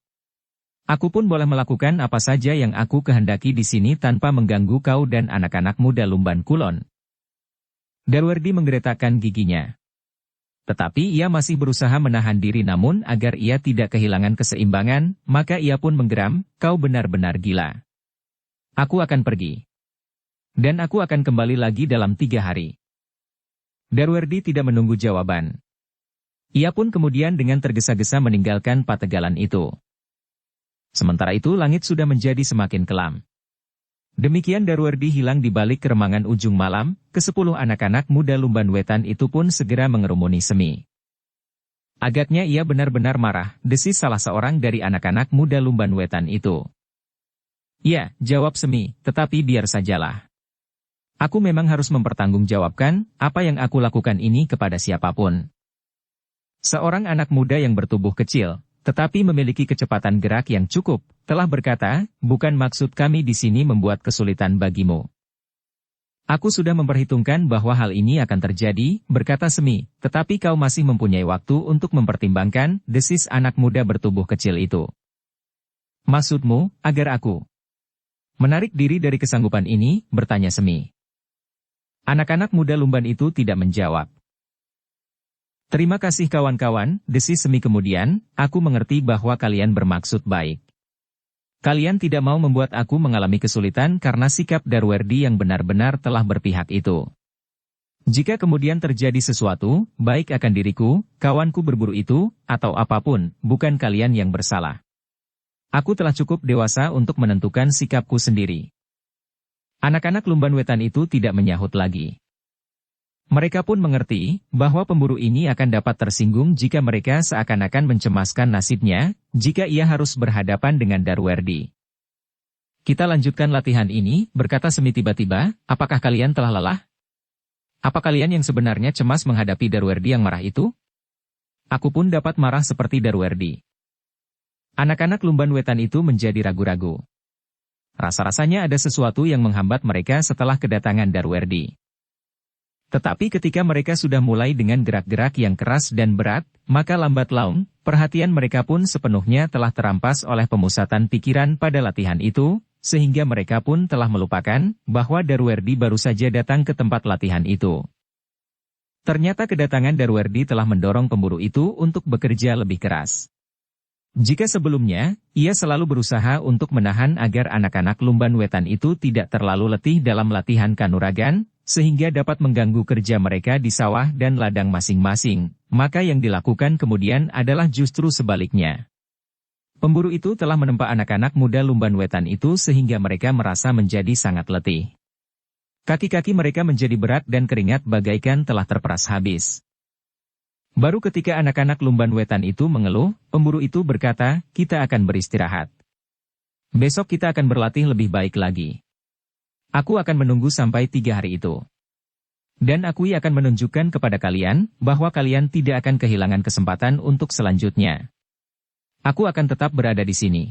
S1: Aku pun boleh melakukan apa saja yang aku kehendaki di sini tanpa mengganggu kau dan anak-anak muda Lumban Kulon. Darwerdi menggeretakkan giginya. Tetapi ia masih berusaha menahan diri namun agar ia tidak kehilangan keseimbangan, maka ia pun menggeram, kau benar-benar gila. Aku akan pergi. Dan aku akan kembali lagi dalam 3 hari. Darwerdi tidak menunggu jawaban. Ia pun kemudian dengan tergesa-gesa meninggalkan pategalan itu. Sementara itu langit sudah menjadi semakin kelam. Demikian Darwerdi hilang di balik keremangan ujung malam, ke-10 anak-anak muda Lumban Wetan itu pun segera mengerumuni Semi. Agaknya ia benar-benar marah, desis salah seorang dari anak-anak muda Lumban Wetan itu. Ya, jawab Semi, tetapi biar sajalah. Aku memang harus mempertanggungjawabkan apa yang aku lakukan ini kepada siapapun. Seorang anak muda yang bertubuh kecil, tetapi memiliki kecepatan gerak yang cukup, telah berkata, bukan maksud kami di sini membuat kesulitan bagimu. Aku sudah memperhitungkan bahwa hal ini akan terjadi, berkata Semi, tetapi kau masih mempunyai waktu untuk mempertimbangkan, desis anak muda bertubuh kecil itu. Maksudmu, agar aku menarik diri dari kesanggupan ini, bertanya Semi. Anak-anak muda Lumban itu tidak menjawab. Terima kasih kawan-kawan, desis Semi kemudian, aku mengerti bahwa kalian bermaksud baik. Kalian tidak mau membuat aku mengalami kesulitan karena sikap Darwerdi yang benar-benar telah berpihak itu. Jika kemudian terjadi sesuatu, baik akan diriku, kawanku berburu itu, atau apapun, bukan kalian yang bersalah. Aku telah cukup dewasa untuk menentukan sikapku sendiri. Anak-anak Lumban Wetan itu tidak menyahut lagi. Mereka pun mengerti bahwa pemburu ini akan dapat tersinggung jika mereka seakan-akan mencemaskan nasibnya, jika ia harus berhadapan dengan Darwerdi. Kita lanjutkan latihan ini, berkata Semi tiba-tiba, apakah kalian telah lelah? Apa kalian yang sebenarnya cemas menghadapi Darwerdi yang marah itu? Aku pun dapat marah seperti Darwerdi. Anak-anak Lumban Wetan itu menjadi ragu-ragu. Rasa-rasanya ada sesuatu yang menghambat mereka setelah kedatangan Darwerdi. Tetapi ketika mereka sudah mulai dengan gerak-gerak yang keras dan berat, maka lambat laun, perhatian mereka pun sepenuhnya telah terampas oleh pemusatan pikiran pada latihan itu, sehingga mereka pun telah melupakan bahwa Darwerdi baru saja datang ke tempat latihan itu. Ternyata kedatangan Darwerdi telah mendorong pemburu itu untuk bekerja lebih keras. Jika sebelumnya, ia selalu berusaha untuk menahan agar anak-anak Lumban Wetan itu tidak terlalu letih dalam latihan kanuragan, sehingga dapat mengganggu kerja mereka di sawah dan ladang masing-masing, maka yang dilakukan kemudian adalah justru sebaliknya. Pemburu itu telah menempa anak-anak muda Lumban Wetan itu sehingga mereka merasa menjadi sangat letih. Kaki-kaki mereka menjadi berat dan keringat bagaikan telah terperas habis. Baru ketika anak-anak Lumban Wetan itu mengeluh, pemburu itu berkata, kita akan beristirahat. Besok kita akan berlatih lebih baik lagi. Aku akan menunggu sampai 3 hari itu. Dan aku akan menunjukkan kepada kalian, bahwa kalian tidak akan kehilangan kesempatan untuk selanjutnya. Aku akan tetap berada di sini.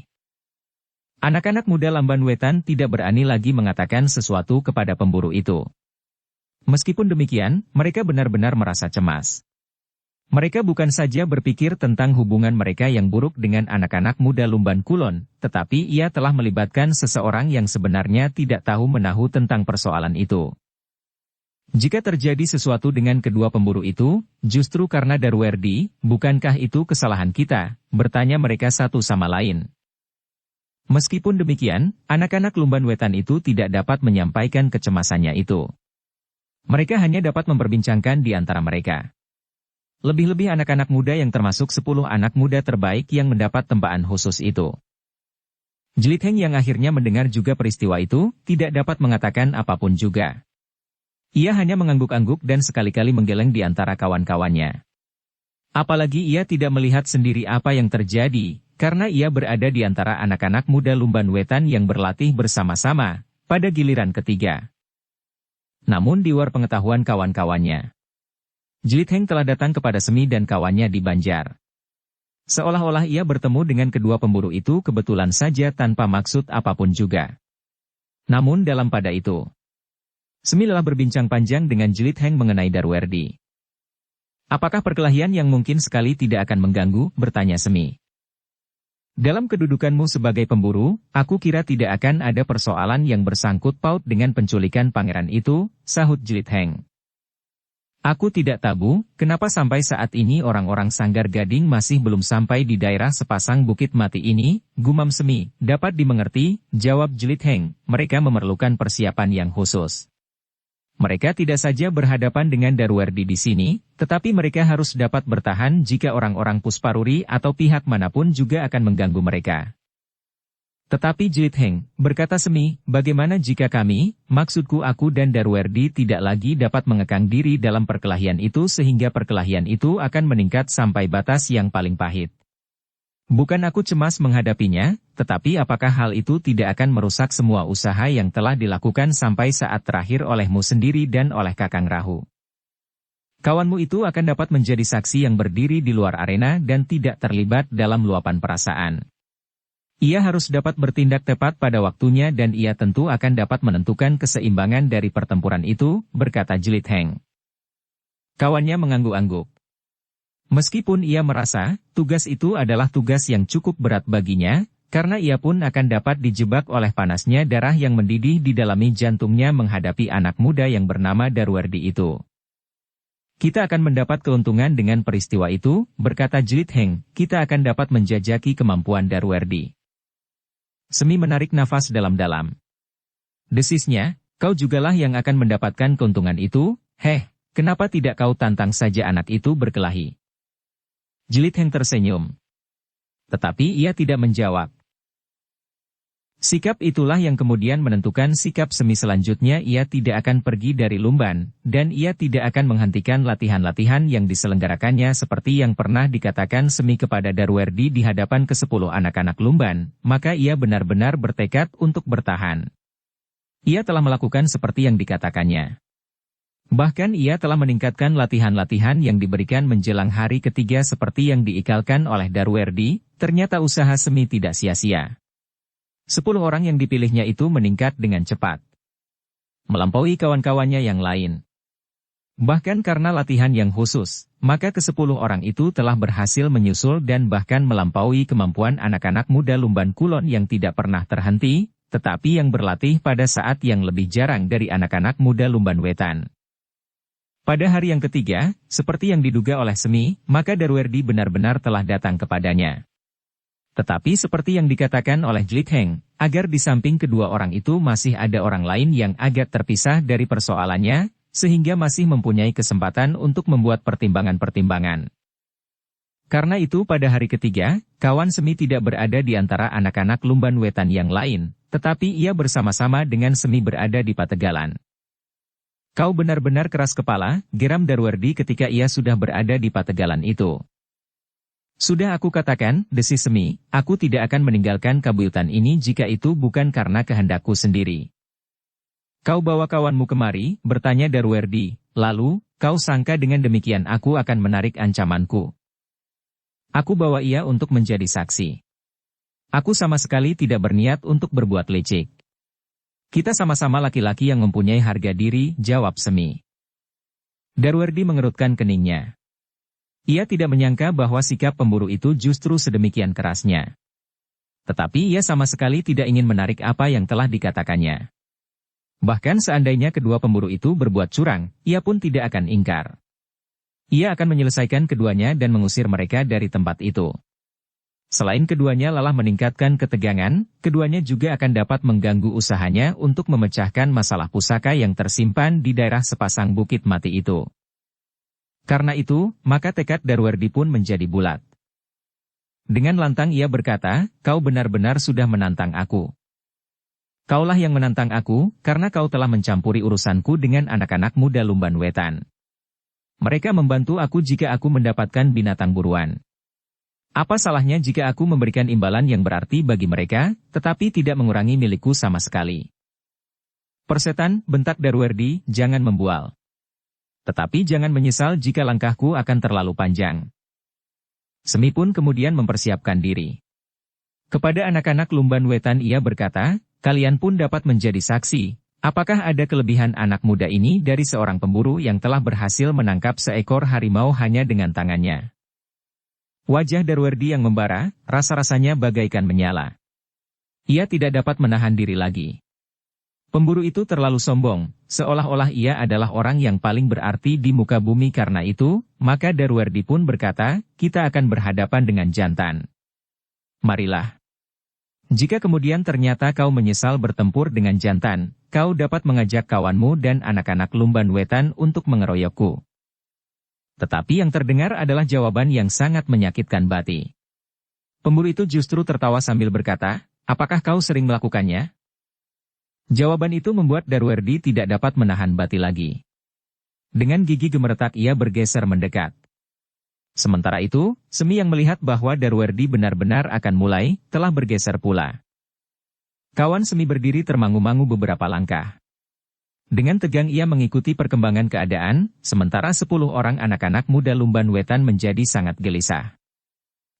S1: Anak-anak muda Lumban Wetan tidak berani lagi mengatakan sesuatu kepada pemburu itu. Meskipun demikian, mereka benar-benar merasa cemas. Mereka bukan saja berpikir tentang hubungan mereka yang buruk dengan anak-anak muda Lumban Kulon, tetapi ia telah melibatkan seseorang yang sebenarnya tidak tahu menahu tentang persoalan itu. Jika terjadi sesuatu dengan kedua pemburu itu, justru karena Darwerdi, bukankah itu kesalahan kita? Bertanya mereka satu sama lain. Meskipun demikian, anak-anak Lumban Wetan itu tidak dapat menyampaikan kecemasannya itu. Mereka hanya dapat memperbincangkan di antara mereka. Lebih-lebih anak-anak muda yang termasuk 10 anak muda terbaik yang mendapat tempaan khusus itu. Jelit Heng yang akhirnya mendengar juga peristiwa itu, tidak dapat mengatakan apapun juga. Ia hanya mengangguk-angguk dan sekali-kali menggeleng di antara kawan-kawannya. Apalagi ia tidak melihat sendiri apa yang terjadi, karena ia berada di antara anak-anak muda Lumban Wetan yang berlatih bersama-sama, pada giliran ketiga. Namun di luar pengetahuan kawan-kawannya, Jelit Heng telah datang kepada Semi dan kawannya di Banjar. Seolah-olah ia bertemu dengan kedua pemburu itu kebetulan saja tanpa maksud apapun juga. Namun dalam pada itu, Semi telah berbincang panjang dengan Jelit Heng mengenai Darwerdi. Apakah perkelahian yang mungkin sekali tidak akan mengganggu? Bertanya Semi. Dalam kedudukanmu sebagai pemburu, aku kira tidak akan ada persoalan yang bersangkut paut dengan penculikan pangeran itu, sahut Jelit Heng. Aku tidak tahu, kenapa sampai saat ini orang-orang Sanggar Gading masih belum sampai di daerah sepasang bukit mati ini, gumam Semi. Dapat dimengerti, jawab Jelit Heng, mereka memerlukan persiapan yang khusus. Mereka tidak saja berhadapan dengan Darwerdi di sini, tetapi mereka harus dapat bertahan jika orang-orang Pusparuri atau pihak manapun juga akan mengganggu mereka. Tetapi Jelit Heng, berkata Semi, bagaimana jika kami, maksudku aku dan Darwerdi tidak lagi dapat mengekang diri dalam perkelahian itu sehingga perkelahian itu akan meningkat sampai batas yang paling pahit. Bukan aku cemas menghadapinya, tetapi apakah hal itu tidak akan merusak semua usaha yang telah dilakukan sampai saat terakhir olehmu sendiri dan oleh Kakang Rahu. Kawanmu itu akan dapat menjadi saksi yang berdiri di luar arena dan tidak terlibat dalam luapan perasaan. Ia harus dapat bertindak tepat pada waktunya dan ia tentu akan dapat menentukan keseimbangan dari pertempuran itu, berkata Jelit Heng. Kawannya mengangguk-angguk. Meskipun ia merasa, tugas itu adalah tugas yang cukup berat baginya, karena ia pun akan dapat dijebak oleh panasnya darah yang mendidih di dalami jantungnya menghadapi anak muda yang bernama Darwerdi itu. Kita akan mendapat keuntungan dengan peristiwa itu, berkata Jelit Heng, kita akan dapat menjajaki kemampuan Darwerdi. Semi menarik nafas dalam-dalam. Desisnya, kau jugalah yang akan mendapatkan keuntungan itu, kenapa tidak kau tantang saja anak itu berkelahi? Jelit Heng tersenyum. Tetapi ia tidak menjawab. Sikap itulah yang kemudian menentukan sikap Semi selanjutnya. Ia tidak akan pergi dari Lumban, dan ia tidak akan menghentikan latihan-latihan yang diselenggarakannya seperti yang pernah dikatakan Semi kepada Darwerdi di hadapan ke-10 anak-anak Lumban, maka ia benar-benar bertekad untuk bertahan. Ia telah melakukan seperti yang dikatakannya. Bahkan ia telah meningkatkan latihan-latihan yang diberikan menjelang hari ketiga seperti yang diikrarkan oleh Darwerdi. Ternyata usaha Semi tidak sia-sia. 10 orang yang dipilihnya itu meningkat dengan cepat, melampaui kawan-kawannya yang lain. Bahkan karena latihan yang khusus, maka ke-10 orang itu telah berhasil menyusul dan bahkan melampaui kemampuan anak-anak muda Lumban Kulon yang tidak pernah terhenti, tetapi yang berlatih pada saat yang lebih jarang dari anak-anak muda Lumban Wetan. Pada hari yang ketiga, seperti yang diduga oleh Semi, maka Darwerdi benar-benar telah datang kepadanya. Tetapi seperti yang dikatakan oleh Jlik Heng, agar di samping kedua orang itu masih ada orang lain yang agak terpisah dari persoalannya, sehingga masih mempunyai kesempatan untuk membuat pertimbangan-pertimbangan. Karena itu pada hari ketiga, kawan Semi tidak berada di antara anak-anak Lumban Wetan yang lain, tetapi ia bersama-sama dengan Semi berada di Pategalan. Kau benar-benar keras kepala, geram Darwerdi ketika ia sudah berada di Pategalan itu. Sudah aku katakan, desis Semi, aku tidak akan meninggalkan Kabuyutan ini jika itu bukan karena kehendakku sendiri. Kau bawa kawanmu kemari, bertanya Darwerdi, lalu, kau sangka dengan demikian aku akan menarik ancamanku. Aku bawa ia untuk menjadi saksi. Aku sama sekali tidak berniat untuk berbuat licik. Kita sama-sama laki-laki yang mempunyai harga diri, jawab Semi. Darwerdi mengerutkan keningnya. Ia tidak menyangka bahwa sikap pemburu itu justru sedemikian kerasnya. Tetapi ia sama sekali tidak ingin menarik apa yang telah dikatakannya. Bahkan seandainya kedua pemburu itu berbuat curang, ia pun tidak akan ingkar. Ia akan menyelesaikan keduanya dan mengusir mereka dari tempat itu. Selain keduanya lelah meningkatkan ketegangan, keduanya juga akan dapat mengganggu usahanya untuk memecahkan masalah pusaka yang tersimpan di daerah sepasang bukit mati itu. Karena itu, maka tekad Darwerdi pun menjadi bulat. Dengan lantang ia berkata, kau benar-benar sudah menantang aku. Kaulah yang menantang aku, karena kau telah mencampuri urusanku dengan anak-anak muda Lumban Wetan. Mereka membantu aku jika aku mendapatkan binatang buruan. Apa salahnya jika aku memberikan imbalan yang berarti bagi mereka, tetapi tidak mengurangi milikku sama sekali? Persetan, bentak Darwerdi, jangan membual. Tetapi jangan menyesal jika langkahku akan terlalu panjang. Semi pun kemudian mempersiapkan diri. Kepada anak-anak Lumban Wetan ia berkata, kalian pun dapat menjadi saksi, apakah ada kelebihan anak muda ini dari seorang pemburu yang telah berhasil menangkap seekor harimau hanya dengan tangannya. Wajah Darwerdi yang membara, rasa-rasanya bagaikan menyala. Ia tidak dapat menahan diri lagi. Pemburu itu terlalu sombong, seolah-olah ia adalah orang yang paling berarti di muka bumi. Karena itu, maka Darwerdi pun berkata, kita akan berhadapan dengan jantan. Marilah. Jika kemudian ternyata kau menyesal bertempur dengan jantan, kau dapat mengajak kawanmu dan anak-anak Lumban Wetan untuk mengeroyokku. Tetapi yang terdengar adalah jawaban yang sangat menyakitkan hati. Pemburu itu justru tertawa sambil berkata, apakah kau sering melakukannya? Jawaban itu membuat Darwerdi tidak dapat menahan hati lagi. Dengan gigi gemeretak ia bergeser mendekat. Sementara itu, Semi yang melihat bahwa Darwerdi benar-benar akan mulai, telah bergeser pula. Kawan Semi berdiri termangu-mangu beberapa langkah. Dengan tegang ia mengikuti perkembangan keadaan, sementara 10 orang anak-anak muda Lumban Wetan menjadi sangat gelisah.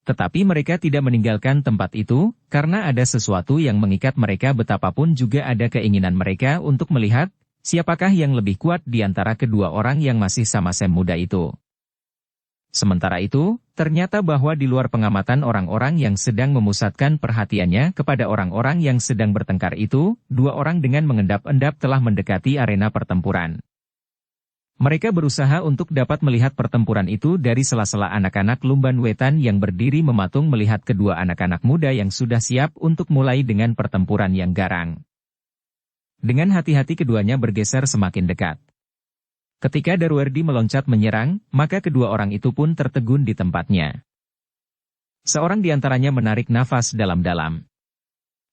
S1: Tetapi mereka tidak meninggalkan tempat itu, karena ada sesuatu yang mengikat mereka betapapun juga ada keinginan mereka untuk melihat, siapakah yang lebih kuat di antara kedua orang yang masih sama-sama muda itu. Sementara itu, ternyata bahwa di luar pengamatan orang-orang yang sedang memusatkan perhatiannya kepada orang-orang yang sedang bertengkar itu, 2 orang dengan mengendap-endap telah mendekati arena pertempuran. Mereka berusaha untuk dapat melihat pertempuran itu dari sela-sela anak-anak Lumban Wetan yang berdiri mematung melihat kedua anak-anak muda yang sudah siap untuk mulai dengan pertempuran yang garang. Dengan hati-hati keduanya bergeser semakin dekat. Ketika Darwerdi meloncat menyerang, maka kedua orang itu pun tertegun di tempatnya. Seorang di antaranya menarik nafas dalam-dalam.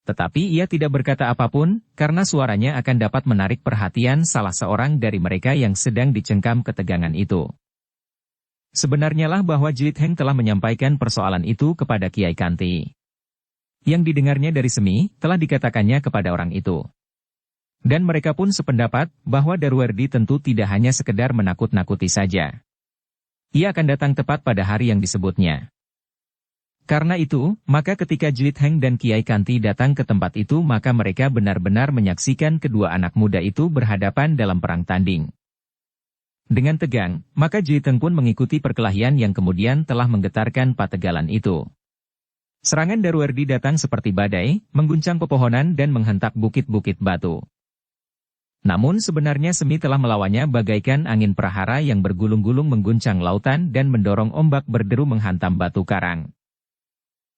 S1: Tetapi ia tidak berkata apapun, karena suaranya akan dapat menarik perhatian salah seorang dari mereka yang sedang dicengkam ketegangan itu. Sebenarnya lah bahwa Jlit Heng telah menyampaikan persoalan itu kepada Kiai Kanti. Yang didengarnya dari Semi, telah dikatakannya kepada orang itu. Dan mereka pun sependapat, bahwa Darwerdi tentu tidak hanya sekedar menakut-nakuti saja. Ia akan datang tepat pada hari yang disebutnya. Karena itu, maka ketika Jlit Heng dan Kiai Kanti datang ke tempat itu maka mereka benar-benar menyaksikan kedua anak muda itu berhadapan dalam perang tanding. Dengan tegang, maka Jlit Heng pun mengikuti perkelahian yang kemudian telah menggetarkan Pategalan itu. Serangan Darwerdi datang seperti badai, mengguncang pepohonan dan menghentak bukit-bukit batu. Namun sebenarnya Semi telah melawannya bagaikan angin prahara yang bergulung-gulung mengguncang lautan dan mendorong ombak berderu menghantam batu karang.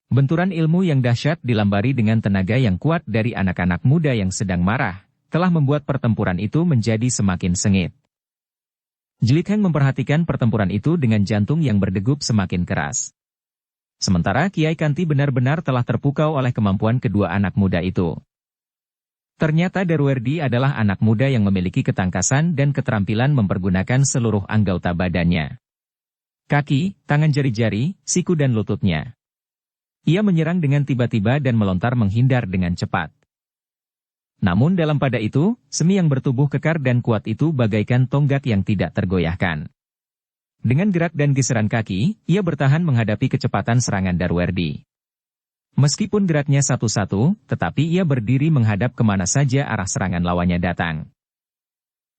S1: Benturan ilmu yang dahsyat dilambari dengan tenaga yang kuat dari anak-anak muda yang sedang marah, telah membuat pertempuran itu menjadi semakin sengit. Jlit Heng memperhatikan pertempuran itu dengan jantung yang berdegup semakin keras. Sementara Kiai Kanti benar-benar telah terpukau oleh kemampuan kedua anak muda itu. Ternyata Darwerdi adalah anak muda yang memiliki ketangkasan dan keterampilan mempergunakan seluruh anggota badannya. Kaki, tangan jari-jari, siku dan lututnya. Ia menyerang dengan tiba-tiba dan melontar menghindar dengan cepat. Namun dalam pada itu, Semi yang bertubuh kekar dan kuat itu bagaikan tonggak yang tidak tergoyahkan. Dengan gerak dan geseran kaki, ia bertahan menghadapi kecepatan serangan Darwerdi. Meskipun geraknya satu-satu, tetapi ia berdiri menghadap kemana saja arah serangan lawannya datang.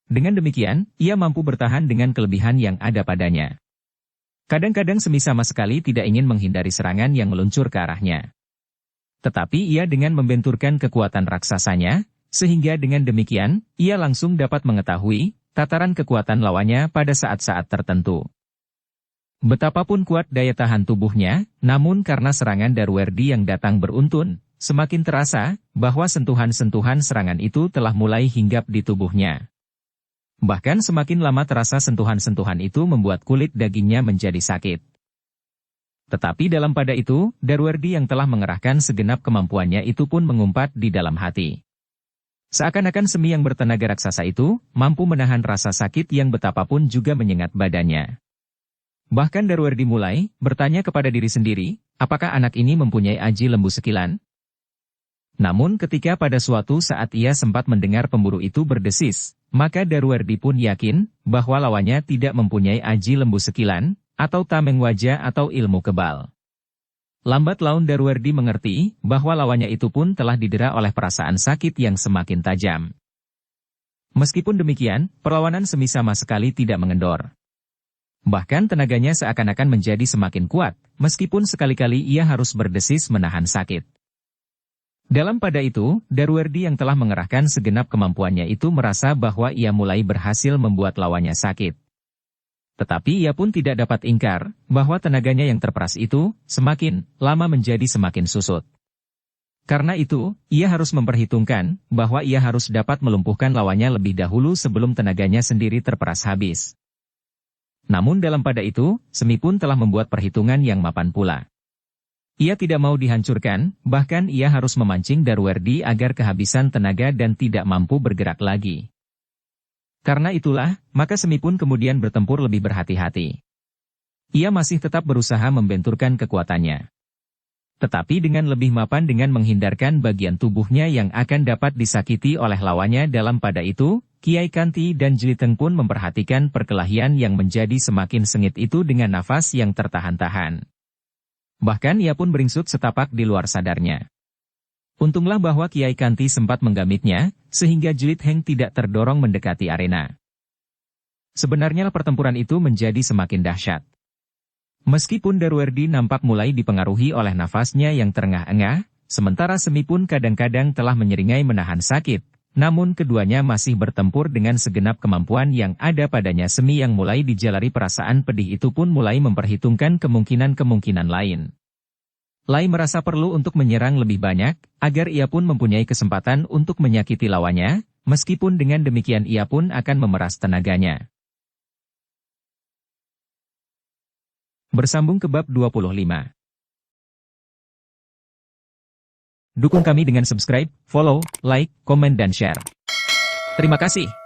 S1: Dengan demikian, ia mampu bertahan dengan kelebihan yang ada padanya. Kadang-kadang Semi sama sekali tidak ingin menghindari serangan yang meluncur ke arahnya. Tetapi ia dengan membenturkan kekuatan raksasanya, sehingga dengan demikian, ia langsung dapat mengetahui tataran kekuatan lawannya pada saat-saat tertentu. Betapapun kuat daya tahan tubuhnya, namun karena serangan Darwerdi yang datang beruntun, semakin terasa bahwa sentuhan-sentuhan serangan itu telah mulai hinggap di tubuhnya. Bahkan semakin lama terasa sentuhan-sentuhan itu membuat kulit dagingnya menjadi sakit. Tetapi dalam pada itu, Darwerdi yang telah mengerahkan segenap kemampuannya itu pun mengumpat di dalam hati. Seakan-akan Semi yang bertenaga raksasa itu, mampu menahan rasa sakit yang betapapun juga menyengat badannya. Bahkan Darwerdi mulai bertanya kepada diri sendiri, apakah anak ini mempunyai aji lembu sekilan? Namun ketika pada suatu saat ia sempat mendengar pemburu itu berdesis, maka Darwerdi pun yakin bahwa lawannya tidak mempunyai aji lembu sekilan, atau tameng wajah atau ilmu kebal. Lambat laun Darwerdi mengerti bahwa lawannya itu pun telah didera oleh perasaan sakit yang semakin tajam. Meskipun demikian, perlawanan Semi sama sekali tidak mengendor. Bahkan tenaganya seakan-akan menjadi semakin kuat, meskipun sekali-kali ia harus berdesis menahan sakit. Dalam pada itu, Darwerdi yang telah mengerahkan segenap kemampuannya itu merasa bahwa ia mulai berhasil membuat lawannya sakit. Tetapi ia pun tidak dapat ingkar, bahwa tenaganya yang terperas itu, semakin lama menjadi semakin susut. Karena itu, ia harus memperhitungkan, bahwa ia harus dapat melumpuhkan lawannya lebih dahulu sebelum tenaganya sendiri terperas habis. Namun dalam pada itu, Semi pun telah membuat perhitungan yang mapan pula. Ia tidak mau dihancurkan, bahkan ia harus memancing Darwerdi agar kehabisan tenaga dan tidak mampu bergerak lagi. Karena itulah, maka Semi pun kemudian bertempur lebih berhati-hati. Ia masih tetap berusaha membenturkan kekuatannya. Tetapi dengan lebih mapan dengan menghindarkan bagian tubuhnya yang akan dapat disakiti oleh lawannya dalam pada itu, Kiai Kanti dan Jlit Heng pun memperhatikan perkelahian yang menjadi semakin sengit itu dengan nafas yang tertahan-tahan. Bahkan ia pun beringsut setapak di luar sadarnya. Untunglah bahwa Kiai Kanti sempat menggamitnya, sehingga Jlit Heng tidak terdorong mendekati arena. Sebenarnya pertempuran itu menjadi semakin dahsyat. Meskipun Darwerdi nampak mulai dipengaruhi oleh nafasnya yang terengah-engah, sementara Semi pun kadang-kadang telah menyeringai menahan sakit, namun keduanya masih bertempur dengan segenap kemampuan yang ada padanya. Semi yang mulai dijalari perasaan pedih itu pun mulai memperhitungkan kemungkinan-kemungkinan lain. Lai merasa perlu untuk menyerang lebih banyak, agar ia pun mempunyai kesempatan untuk menyakiti lawannya, meskipun dengan demikian ia pun akan memeras tenaganya. Bersambung ke bab 25. Dukung kami dengan subscribe, follow, like, komen dan share. Terima kasih.